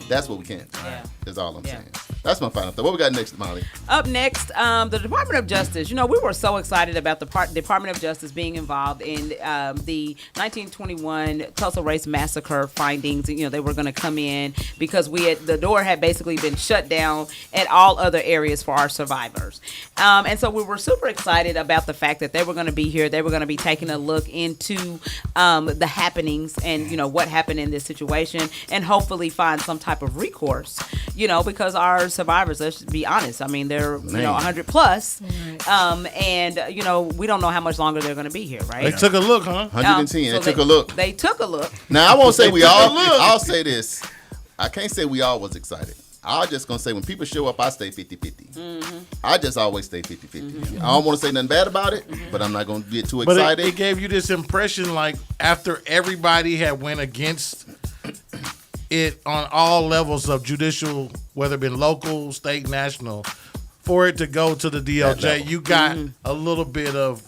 That's what we can't. Yeah. Is all I'm Yeah. saying. That's my final thought. What we got next, Molly? Up next, the Department of Justice. We were so excited about the Department of Justice being involved in the 1921 Tulsa Race Massacre findings. They were going to come in because the door had basically been shut down at all other areas for our survivors. And so we were super excited about the fact that they were going to be here. They were going to be taking a look into the happenings and, what happened in this situation and hopefully find some type of recourse, because our survivors, let's be honest, I mean, they're, 100 plus. And, we don't know how much longer they're going to be here, right? They took a look, huh? 110. So They took a look. They took a look. Now, I won't say we all. took a look. I'll say this. I can't say we all was excited. I'm just going to say when people show up, I stay 50-50. I just always stay 50-50. I don't want to say nothing bad about it, but I'm not going to get too But excited. it gave you this impression like after everybody had went against it on all levels of judicial, whether it been local, state, national, for it to go to the DOJ, you got a little bit of,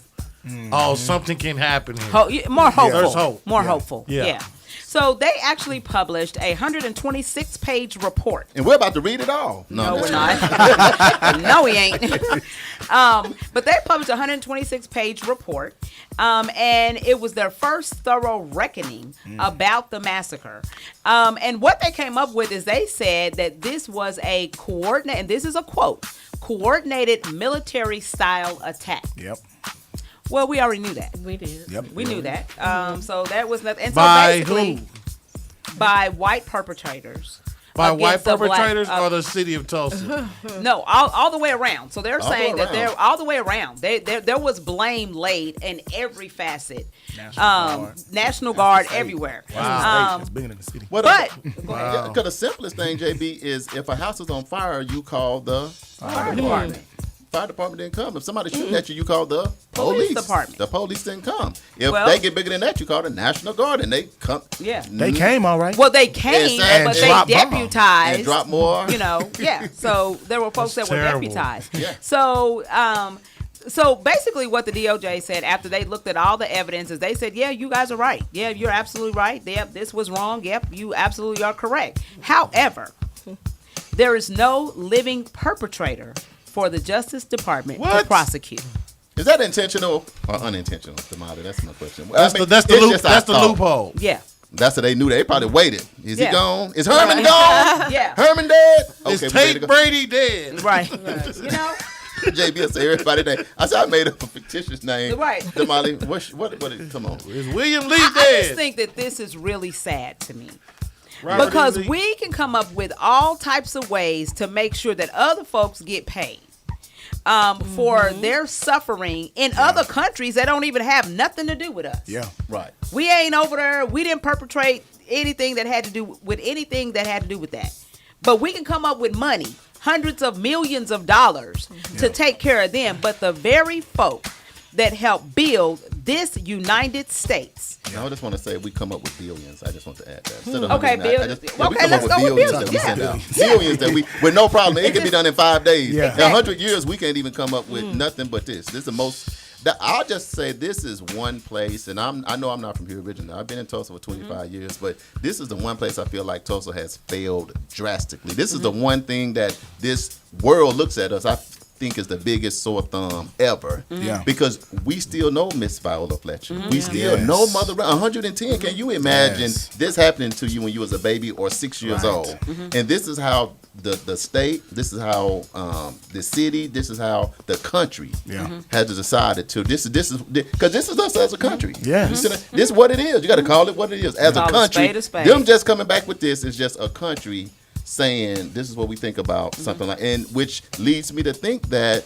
something can happen here. More hopeful. There's hope. More hopeful. Yeah. Yeah. So they actually published a 126-page report. And we're about to read it all. No, that's we're right. not. No, we ain't. But they published a 126-page report, and it was their first thorough reckoning about the massacre. And what they came up with is they said that this was a coordinated, and this is a quote, coordinated military-style attack. Yep. Well, we already knew that. We did. Yep. We knew that. So that was nothing. And so By basically, who? By white perpetrators. By white against the black- perpetrators or the city of Tulsa? No, all the way around. So they're All the saying way that they're around. all the way around. There was blame laid in every facet. National Guard everywhere. Wow. It's bigger than the city. What But Because the simplest thing, JB, is if a house is on fire, you call the fire department. Fire department didn't come. If somebody's shooting at you, you call the police department. The police didn't come. If Well- they get bigger than that, you call the National Guard, and they come. yeah. They came all right. Well, they came, Exactly. but And they dropped bombs. deputized. And drop more. You know, yeah. So there were folks That's that were terrible. deputized. Yeah. So basically what the DOJ said after they looked at all the evidence is they said, yeah, you guys are right. Yeah, you're absolutely right. Yep, this was wrong. Yep, you absolutely are correct. However, there is no living perpetrator for the Justice Department to What? prosecute. Is that intentional or unintentional, Damali? That's my question. That's I mean, the it's loop. just our That's the thought. loophole. Yeah. That's what they knew. They probably waited. Is Yeah. he gone? Is Herman gone? Yeah. Herman dead? Is we ready to Tate go. Brady dead? Right. You know? JB will say everybody name. I said I made up a fictitious name. Right. Damali, what come on. Is William Lee I dead? just think that this is really sad to me. Robert Because E. Lee? we can come up with all types of ways to make sure that other folks get paid for their suffering in other countries that don't even have nothing to do with us. Yeah. Right. We ain't over there. We didn't perpetrate anything that had to do with anything that had to do with that. But we can come up with money, hundreds of millions of dollars to take care of them. But the very folk that helped build this United States. I just want to say we come up with billions. I just want to add that. Instead of Okay, 100, billions. we Okay, come up let's with go with billions billions. that we Yeah. send out. Billions that we, with no problem. It can be done in 5 days. Yeah. In 100 years, we can't even come up with nothing but this. This is the most. I'll just say this is one place, and I know I'm not from here originally. I've been in Tulsa for 25 years, but this is the one place I feel like Tulsa has failed drastically. This is the one thing that this world looks at us. I think is the biggest sore thumb ever. Yeah. Because we still know Miss Viola Fletcher. We still Yes. know Mother 110. Can you imagine Yes. this happening to you when you was a baby or 6 years Right. old? And this is how the state, this is how the city, this is how the country has decided to. This is because this is us as a country. Yes. You see that? This is what it is. You got to call it what it is. As Call a a country, spade a spade. them just coming back with this is just a country saying this is what we think about something like, and which leads me to think that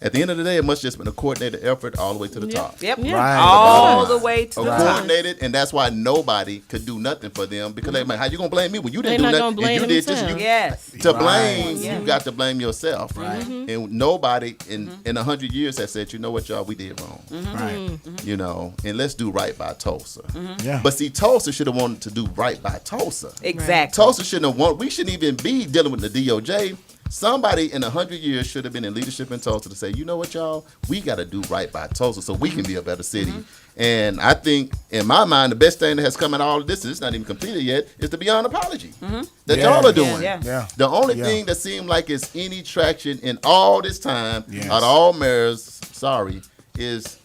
at the end of the day, it must just been a coordinated effort all the way to the top. Yep. Yeah. Right. All the way to the top. Coordinated, and that's why nobody could do nothing for them because they like, how you gonna blame me when you didn't They're do not nothing? gonna If you blame did this, themselves. Yes. to blame, Yeah. you got to blame yourself. Right. And nobody in 100 years has said, you know what, y'all, we did wrong. Right. You know, and let's do right by Tulsa. Yeah. But see, Tulsa should have wanted to do right by Tulsa. Exactly. Tulsa shouldn't have wanted. We shouldn't even be dealing with the DOJ. Somebody in 100 years should have been in leadership in Tulsa to say, you know what, y'all, we got to do right by Tulsa so we can be a better city. And I think, in my mind, the best thing that has come out of all of this, and it's not even completed yet, is the beyond apology that Yeah. y'all are doing. Yeah. Yeah. The only Yeah. thing that seemed like it's any traction in all this time, Yes. out of all mayors, is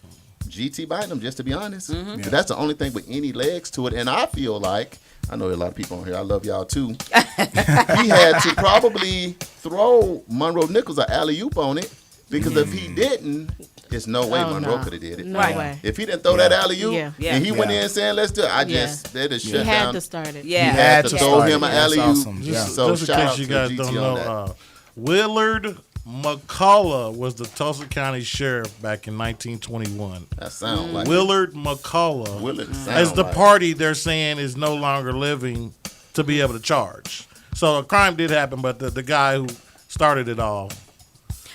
GT Bynum, just to be honest. Yeah. That's the only thing with any legs to it. And I feel like, I know a lot of people on here, I love y'all too. He had to probably throw Monroe Nichols an alley-oop on it, because if he didn't, there's no way Oh, Monroe no. could have did it. No Right. way. If he didn't throw that alley-oop, Yeah. Yeah. and he went Yeah. in saying, let's do it, I Yeah. just, that is He shut had down. to start it. Yeah. He had to to throw start him it. an That's alley-oop. awesome. Just, Yeah. So just in shout case out you to guys GT don't on know, that. Willard McCullough was the Tulsa County Sheriff back in 1921. That sound like Willard McCullough, Willard sound as the like- party they're saying is no longer living, to be able to charge. So a crime did happen, but the guy who started it all.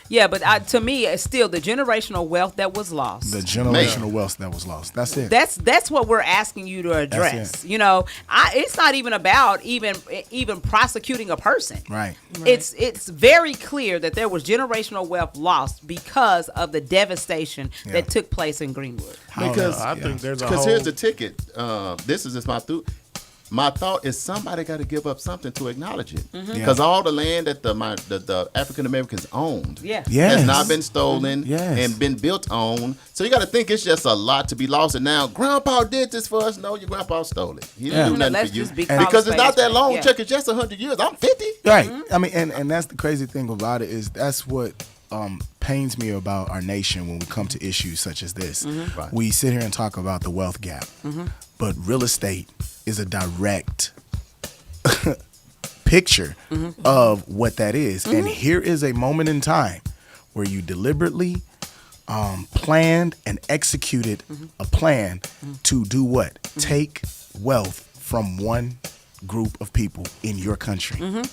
Yeah, but to me, it's still the generational wealth that was lost. The generational wealth that was lost. That's it. That's what we're asking you to address. You know, it's not even about even prosecuting a person. Right. It's very clear that there was generational wealth lost because of the devastation that took place in Greenwood. Because I think there's a here's the ticket. This is just my thought is somebody got to give up something to acknowledge it. Because all the land that the African Americans owned has not been stolen and been built on. So you got to think it's just a lot to be lost. And now, Grandpa did this for us. No, your Grandpa stole it. He didn't do nothing for you. Because it's not that long. Check it, just 100 years. I'm 50. Right. I mean, and that's the crazy thing about it is that's what pains me about our nation when we come to issues such as this. Right. We sit here and talk about the wealth gap, but real estate is a direct picture of what that is. And here is a moment in time where you deliberately planned and executed a plan to do what? Take wealth from one group of people in your country.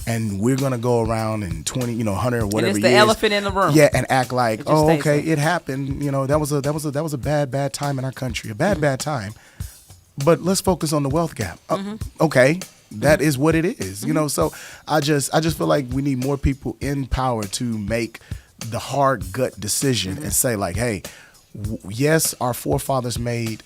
And we're gonna go around in 20, 100 or whatever and it's the years, elephant in the room. Yeah, and act like, oh, okay, there. it happened. That was a bad time in our country, a bad time. But let's focus on the wealth gap. Okay, that is what it is. So I just feel like we need more people in power to make the hard gut decision and say like, hey, yes, our forefathers made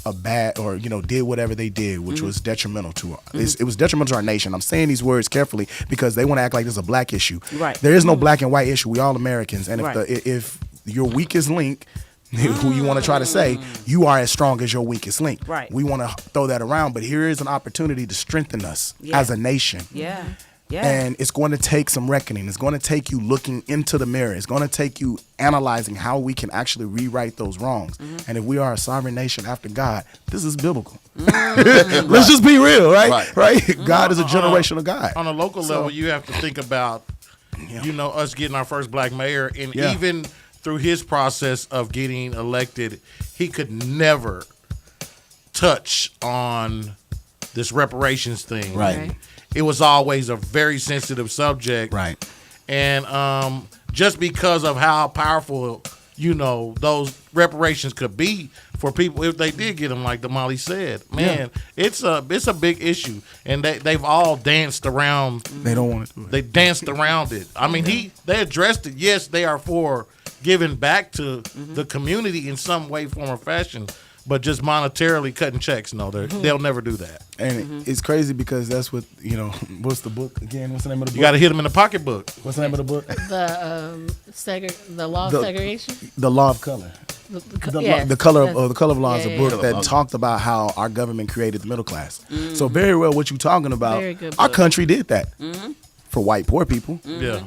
a bad or did whatever they did, which was detrimental to it was detrimental to our nation. I'm saying these words carefully because they want to act like this is a black issue. Right. There is no black and white issue. We all Americans, and if your weakest link, who you want to try to say, you are as strong as your weakest link. Right. We want to throw that around, but here is an opportunity to strengthen us as a nation. Yeah. And it's going to take some reckoning. It's going to take you looking into the mirror. It's going to take you analyzing how we can actually rewrite those wrongs. And if we are a sovereign nation after God, this is biblical. Let's just be real, right? God is a generational God. On a local level, you have to think about, us getting our first black mayor, and even through his process of getting elected, he could never touch on this reparations thing. Right. It was always a very sensitive subject. Right. And just because of how powerful, those reparations could be for people if they did get them, like Damali said, man, it's a big issue. And they've all danced around. They don't want to do it. They danced around it. I mean, they addressed it. Yes, they are for giving back to the community in some way, form, or fashion. But just monetarily cutting checks, no, they'll never do that. And it's crazy because that's what, what's the book again? What's the name of the book? You got to hit them in the pocketbook. What's the name of the book? The Law of Segregation? The Law of Color. The Color of Law is a book that talked about how our government created the middle class. So very well what you're talking about, our country did that for white poor people. Yeah.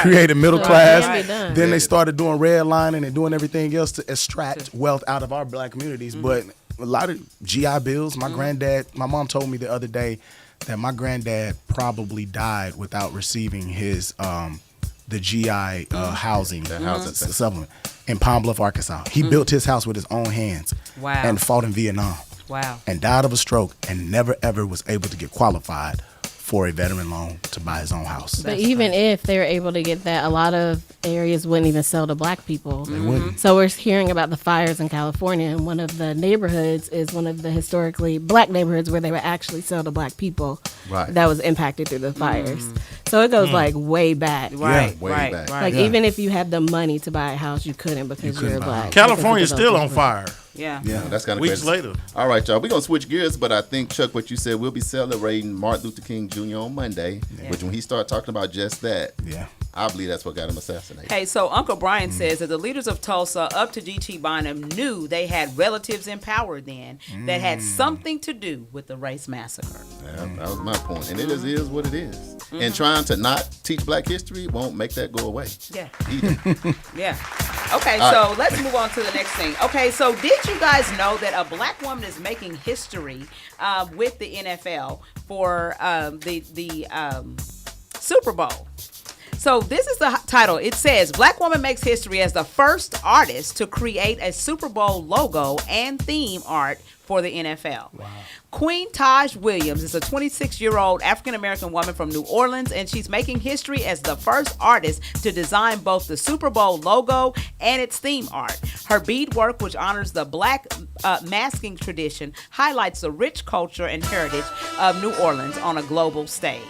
Created middle class. Then they Right. started doing redlining and doing everything else to extract wealth out of our black communities. But a lot of GI Bills, my mom told me the other day that my granddad probably died without receiving his the GI housing supplement in Palm Bluff, Arkansas. He built his house with his own hands. Wow. And fought in Vietnam. Wow. And died of a stroke and never ever was able to get qualified for a veteran loan to buy his own house. But even if they were able to get that, a lot of areas wouldn't even sell to black people. They wouldn't. So we're hearing about the fires in California, and one of the neighborhoods is one of the historically black neighborhoods where they would actually sell to black people that was impacted through the fires. So it goes like way back. Right. way Right. back. Right. Like even if you had the money to buy a house, you couldn't because you're black. California's still on fire. Yeah. That's kind of Weeks crazy. later. All right, y'all. We're going to switch gears, but I think, Chuck, what you said, we'll be celebrating Martin Luther King Jr. on Monday, which when he started talking about just that, I believe that's what got him assassinated. Hey, so Uncle Brian says that the leaders of Tulsa up to G.T. Bynum knew they had relatives in power then that had something to do with the race massacre. Yeah, that was my point. And it is what it is. And trying to not teach black history won't make that go away. Yeah. Either. Yeah. Okay, All so right. let's move on to the next thing. Okay, so did you guys know that a black woman is making history with the NFL for the Super Bowl? So this is the title. It says, Black woman makes history as the first artist to create a Super Bowl logo and theme art for the NFL. Wow. Queen Taj Williams is a 26-year-old African-American woman from New Orleans, and she's making history as the first artist to design both the Super Bowl logo and its theme art. Her beadwork, which honors the Black masking tradition, highlights the rich culture and heritage of New Orleans on a global stage.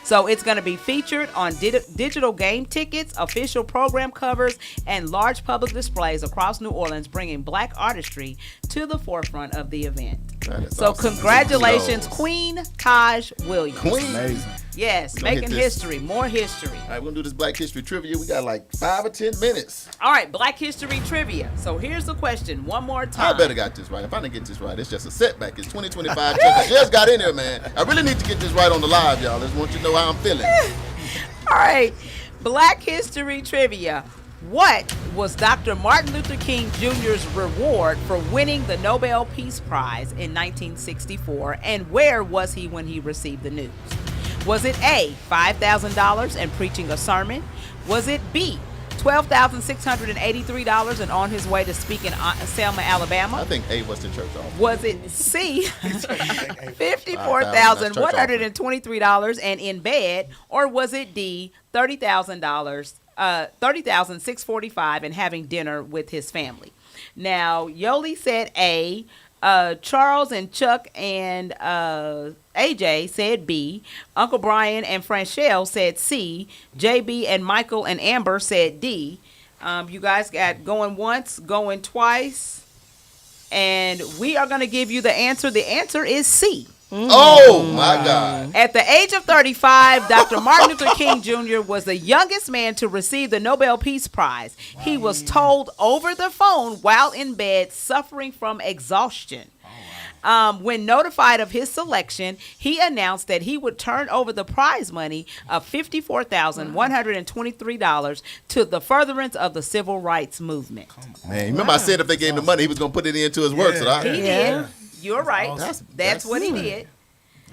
So it's going to be featured on digital game tickets, official program covers, and large public displays across New Orleans, bringing Black artistry to the forefront of the event. So awesome. Congratulations, Queen Taj Williams. Queen. Amazing. Yes, making history, more history. All right, we're going to do this Black History Trivia. We got like 5 or 10 minutes. All right, Black History Trivia. So here's the question one more time. I better got this right. If I didn't get this right, it's just a setback. It's 2025. I just got in here, man. I really need to get this right on the live, y'all. I just want you to know how I'm feeling. All right, Black History Trivia. What was Dr. Martin Luther King Jr.'s reward for winning the Nobel Peace Prize in 1964, and where was he when he received the news? Was it A, $5,000 and preaching a sermon? Was it B, $12,683 and on his way to speak in Selma, Alabama? I think A was the church office. Was it C, $54,123 and in bed? Or was it D, $30,645 and having dinner with his family? Now, Yoli said A. Charles and Chuck and AJ said B. Uncle Brian and Franchelle said C. JB and Michael and Amber said D. You guys got going once, going twice. And we are going to give you the answer. The answer is C. Oh, my God. At the age of 35, Dr. Martin Luther King Jr. was the youngest man to receive the Nobel Peace Prize. He was told over the phone while in bed, suffering from exhaustion. When notified of his selection, he announced that he would turn over the prize money of $54,123 to the furtherance of the civil rights movement. Man, remember I said if they gave him the money, he was going to put it into his work. So He did. You're right. That's what he did.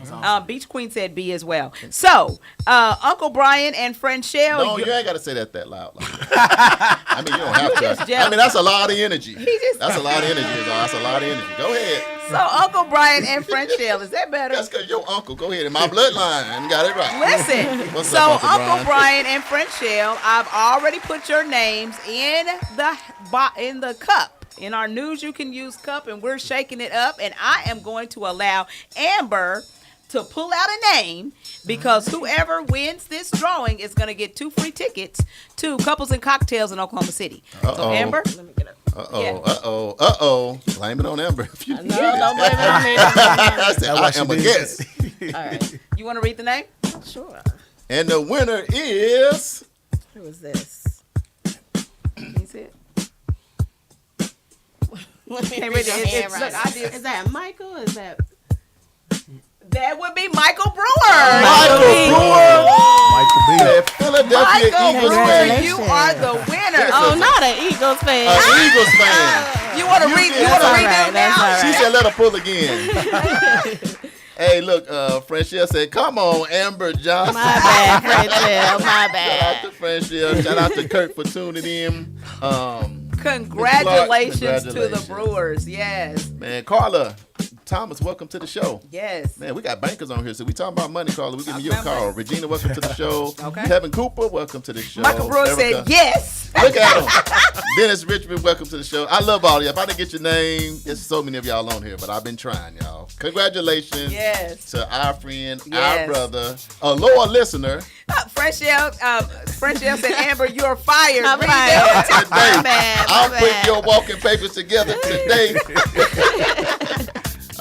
Awesome. Beach Queen said B as well. So, Uncle Brian and Franchelle. No, you ain't got to say that loud. I mean, you don't have to. I mean, that's a lot of energy. That's a lot of energy. That's a lot of energy. Go ahead. So, Uncle Brian and Franchelle, is that better? That's because your uncle. Go ahead. In my bloodline. I got it right. Listen. What's so, up, Uncle Brian and Franchelle, I've already put your names in the cup. In our News You Can Use cup, and we're shaking it up, and I am going to allow Amber to pull out a name, because whoever wins this drawing is going to get 2 free tickets to Couples and Cocktails in Oklahoma City. So, Amber, let me get up. Blame it on Amber. No, don't blame it on me. I am a guest. All right. You want to read the name? Sure. And the winner is... Who is this? Can you see it? Let me read Look, I did. Is that Michael? Is that... That would be Michael Brewer. Michael B. Philadelphia Eagles fan. You are the winner. Oh, not an Eagles fan. An Eagles fan. You want to read them now? Right. She said let her pull again. Hey, look, Franchelle said, come on, Amber Johnson. My bad, Franchelle. My bad. Shout out to Franchelle. Shout out to Kurt for tuning in. Congratulations to the Brewers. Yes. Man, Carla Thomas, welcome to the show. Yes. Man, we got bankers on here, so we talking about money, Carla. We giving you a call. Regina, welcome to the show. Okay. Kevin Cooper, welcome to the show. Michael Brewer said yes. Look at him. Dennis Richmond, welcome to the show. I love all of you. If I didn't get your name, there's so many of y'all on here, but I've been trying, y'all. Congratulations to our friend, our brother, a loyal listener. Franchelle said, Amber, you're fired. I'm fired. Today, I'm putting your walking papers together today.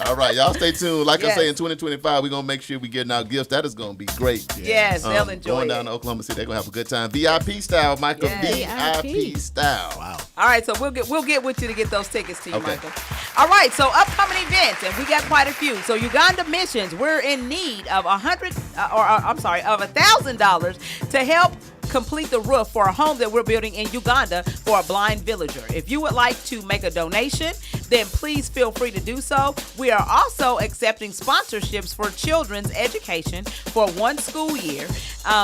All right, y'all stay tuned. Like I say, in 2025, we're going to make sure we're getting our gifts. That is going to be great. Yes, they'll enjoy going down to Oklahoma City, they're going to have a good time. VIP style, Michael. VIP style. Wow. All right, so we'll get with you to get those tickets to you, Michael. All right, so upcoming events, and we got quite a few. So Uganda Missions, we're in need of $1,000 to help complete the roof for a home that we're building in Uganda for a blind villager. If you would like to make a donation, then please feel free to do so. We are also accepting sponsorships for children's education for one school year.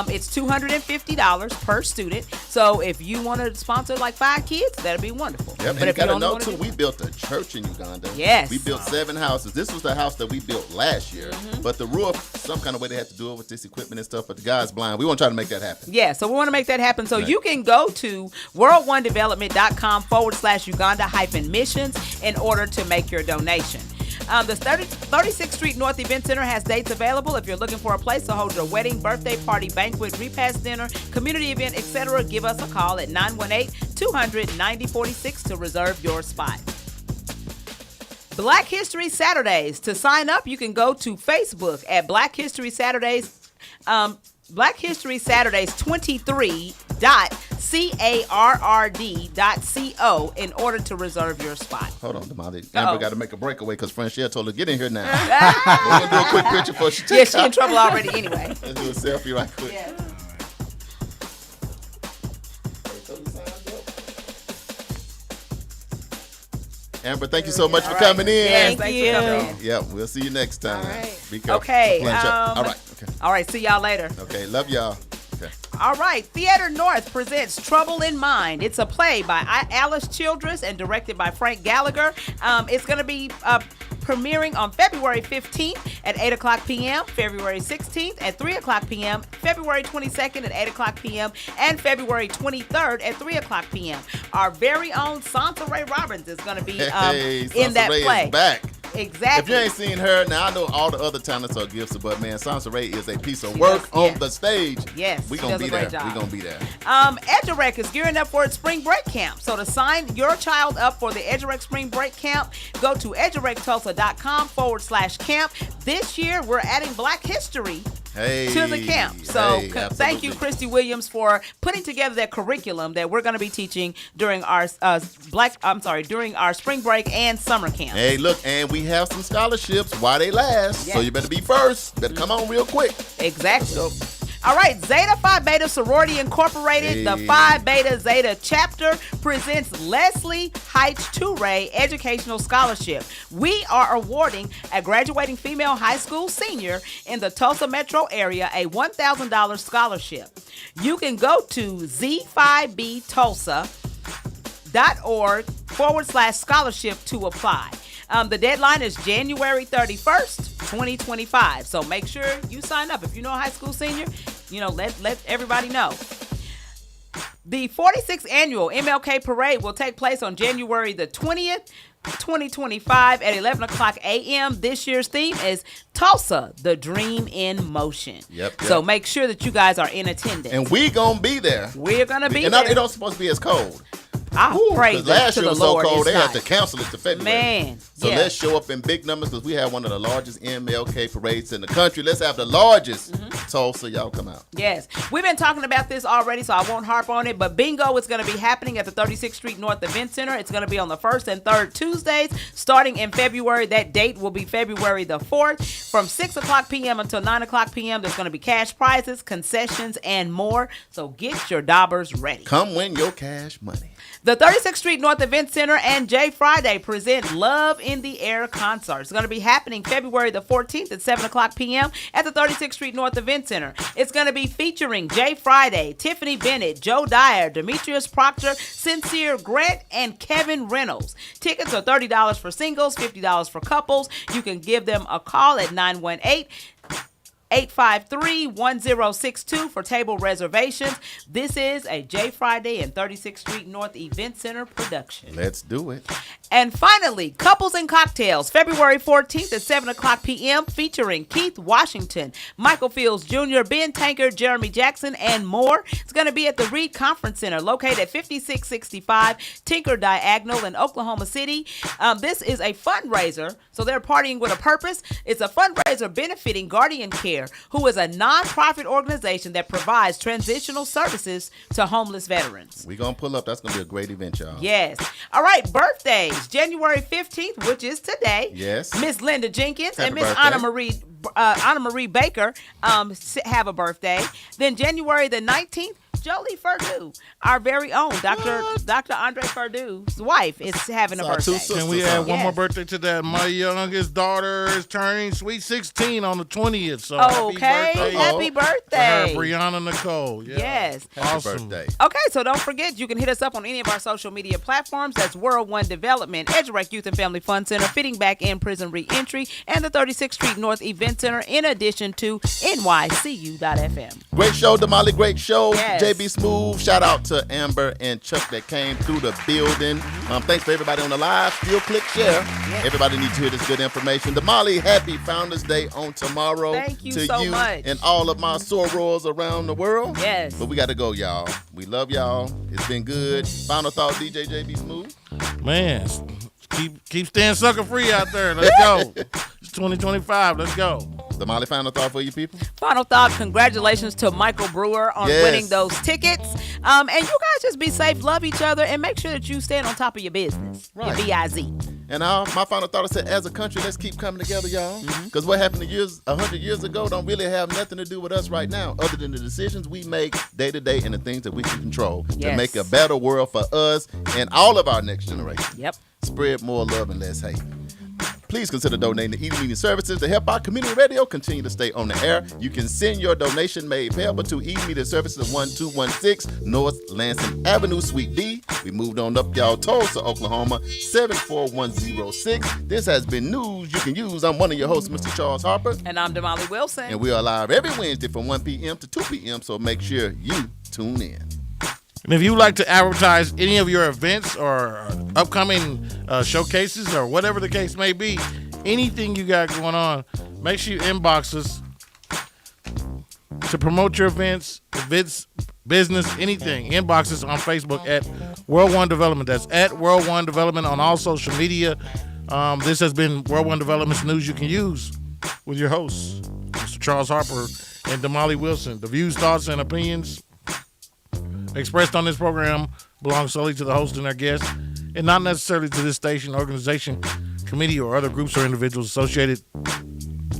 It's $250 per student. So if you want to sponsor like 5 kids, that'd be wonderful. Yep, But and you if got to only know, wanna too, do- we built a church in Uganda. Yes. We built 7 houses. This was the house that we built last year. Mm-hmm. But the roof, some kind of way they had to do it with this equipment and stuff, but the guy's blind. We want to try to make that happen. Yeah, so we want to make that happen. So Right. you can go to world1development.com/Uganda-missions in order to make your donation. The 36th Street North Event Center has dates available. If you're looking for a place to hold your wedding, birthday party, banquet, repast dinner, community event, etc., give us a call at 918-200-9046 to reserve your spot. Black History Saturdays. To sign up, you can go to Facebook at Black History Saturdays. Black History Saturdays 23.carrd.co in order to reserve your spot. Hold on, Damali. Uh-oh. Amber got to make a breakaway because Francine told her, get in here now. We're going to do a quick picture before she Yeah, takes she in trouble already anyway. Let's do a selfie right quick. Yeah. Amber, thank you so much for coming in. Yes, Thank thanks you. for coming in. Yeah, we'll see you next time. All right. Be careful. Okay, Playing shot. All right. Okay. All right, see y'all later. Okay. Love y'all. Okay. All right, Theater North presents Trouble in Mind. It's a play by Alice Childress and directed by Frank Gallagher. It's going to be premiering on February 15th at 8 o'clock p.m., February 16th at 3 o'clock p.m., February 22nd at 8 o'clock p.m., and February 23rd at 3 o'clock p.m. Our very own Sansa Ray Robbins is going to be in that Sansa Ray play. is back. Exactly. If you ain't seen her, now I know all the other talents are gifts, but man, Sansa Ray is a piece of work does, on the stage. Yes, we she gonna does be a great there. job. We gonna be there. EduRec is gearing up for its spring break camp. So to sign your child up for the EduRec spring break camp, go to edurectulsa.com/camp. This year, we're adding Black History to the camp. So thank you, Christy Williams, for putting together that curriculum that we're going to be teaching during our during our spring break and summer camp. Hey, look, and we have some scholarships while they last. So Yeah. you better be first. Better come on real quick. Exactly. All right, Zeta Phi Beta Sorority Incorporated, the Phi Beta Zeta chapter, presents Leslie Heights Toure Educational Scholarship. We are awarding a graduating female high school senior in the Tulsa metro area a $1,000 scholarship. You can go to z5btulsa.org/scholarship to apply. The deadline is January 31st, 2025. So make sure you sign up. If you know a high school senior, let everybody know. The 46th annual MLK Parade will take place on January the 20th, 2025 at 11 o'clock a.m. This year's theme is Tulsa, the Dream in Motion. Yep. So make sure that you guys are in attendance. And we gonna be there. We're going to be And there. it don't supposed to be as cold. I pray Because last to year the was so Lord cold, it's they had not. to cancel it to February. Man, So yeah. let's show up in big numbers because we have one of the largest MLK parades in the country. Let's have the largest Tulsa. Y'all come out. Yes. We've been talking about this already, so I won't harp on it, but bingo is going to be happening at the 36th Street North Event Center. It's going to be on the 1st and 3rd Tuesdays, starting in February. That date will be February the 4th. From 6 o'clock p.m. until 9 o'clock p.m., there's going to be cash prizes, concessions, and more. So get your daubers ready. Come win your cash money. The 36th Street North Event Center and Jay Friday present Love in the Air concert. It's going to be happening February the 14th at 7 o'clock p.m. at the 36th Street North Event Center. It's going to be featuring Jay Friday, Tiffany Bennett, Joe Dyer, Demetrius Proctor, Sincere Grant, and Kevin Reynolds. Tickets are $30 for singles, $50 for couples. You can give them a call at 918-853-1062 for table reservations. This is a J Friday and 36th Street North Event Center production. Let's do it. And finally, Couples and Cocktails, February 14th at 7 o'clock p.m., featuring Keith Washington, Michael Fields Jr., Ben Tanker, Jeremy Jackson, and more. It's going to be at the Reed Conference Center, located at 5665 Tinker Diagonal in Oklahoma City. This is a fundraiser, so they're partying with a purpose. It's a fundraiser benefiting Guardian Care, who is a nonprofit organization that provides transitional services to homeless veterans. We're going to pull up. That's going to be a great event, y'all. Yes. All right, birthdays. January 15th, which is today. Yes. Miss Linda Jenkins Happy and Miss birthday. Anna Marie Baker have a birthday. Then January the 19th, Jolie Perdue, our very own Dr. Andre Perdue's wife, is having a It's our two birthday. sisters. Can we add one Yes. more birthday to that? My youngest daughter is turning sweet 16 on the 20th. So Okay, happy to birthday. her, Brianna Nicole. Yeah. Yes. Happy Awesome. birthday. Okay, so don't forget, you can hit us up on any of our social media platforms. That's World One Development, EduRec Youth and Family Fun Center, Fitting Back in Prison Reentry, and the 36th Street North Event Center, in addition to NYCU.FM. Great show, Damali. Great show. Yes. JB Smooth. Shout out to Amber and Chuck that came through the building. Thanks for everybody on the live. Still click share. Everybody needs to hear this good information. Damali, happy Founders Day on tomorrow. Thank you to so you much. and all of my sorors around the world. Yes. But we got to go, y'all. We love y'all. It's been good. Final thought, DJ JB Smooth. Man, keep staying sucker free out there. Let's go. It's 2025. Let's go. Damali, final thought for you people. Final thought, congratulations to Michael Brewer on Yes. winning those tickets. And you guys just be safe, love each other, and make sure that you stand on top of your business. Right. Your BIZ. And my final thought is that as a country, let's keep coming together, y'all. Because what happened 100 years ago don't really have nothing to do with us right now, other than the decisions we make day to day and the things that we can control to Yes. make a better world for us and all of our next generation. Yep. Spread more love and less hate. Please consider donating to Eating Media Services to help our community radio continue to stay on the air. You can send your donation made payable to Eating Media Services 1216 North Lansing Avenue, Suite D. We moved on up y'all Tulsa, Oklahoma, 74106. This has been News You Can Use. I'm one of your hosts, Mr. Charles Harper. And I'm Damali Wilson. And we are live every Wednesday from 1 p.m. to 2 p.m. So make sure you tune in. And if you would like to advertise any of your events or upcoming showcases or whatever the case may be, anything you got going on, make sure you inbox us to promote your events, business, anything. Inbox us on Facebook at World One Development. That's at World One Development on all social media. This has been World One Development's News You Can Use with your hosts, Mr. Charles Harper and Damali Wilson. The views, thoughts, and opinions expressed on this program belong solely to the host and their guests, and not necessarily to this station, organization, committee, or other groups or individuals associated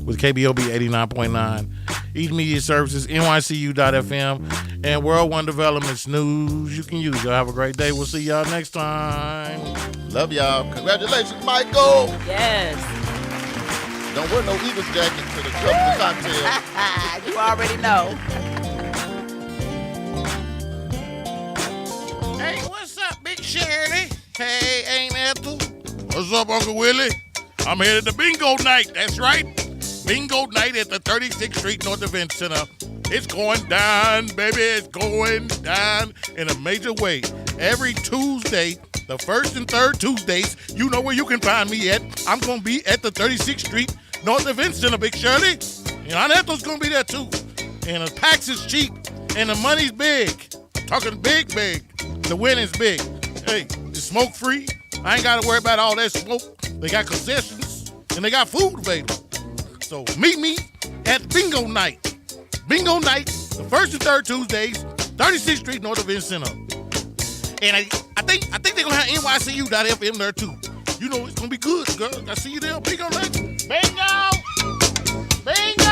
with KBOB 89.9, Eaton Media Services, NYCU.FM, and World One Development's News You Can Use. Y'all have a great day. We'll see y'all next time. Love y'all. Congratulations, Michael. Yes. Don't wear no Eagles jacket to the cup of the cocktail. You already know. Hey, what's up, Big Shirley? Hey, Aunt Ethel. What's up, Uncle Willie? I'm headed to bingo night. That's right. Bingo night at the 36th Street North Event Center. It's going down, baby. It's going down in a major way. Every Tuesday, the first and third Tuesdays, you know where you can find me at. I'm going to be at the 36th Street North Event Center, Big Shirley. And Aunt Ethel's going to be there, too. And the tax is cheap, and the money's big. I'm talking big, big. The winning's big. Hey, it's smoke-free. I ain't got to worry about all that smoke. They got concessions, and they got food available. So meet me at Bingo Night. Bingo Night, the first and third Tuesdays, 36th Street North Event Center. And I think they're going to have NYCU.FM there, too. You know, it's going to be good, girl. I see you there. Bingo Night. Bingo! Bingo!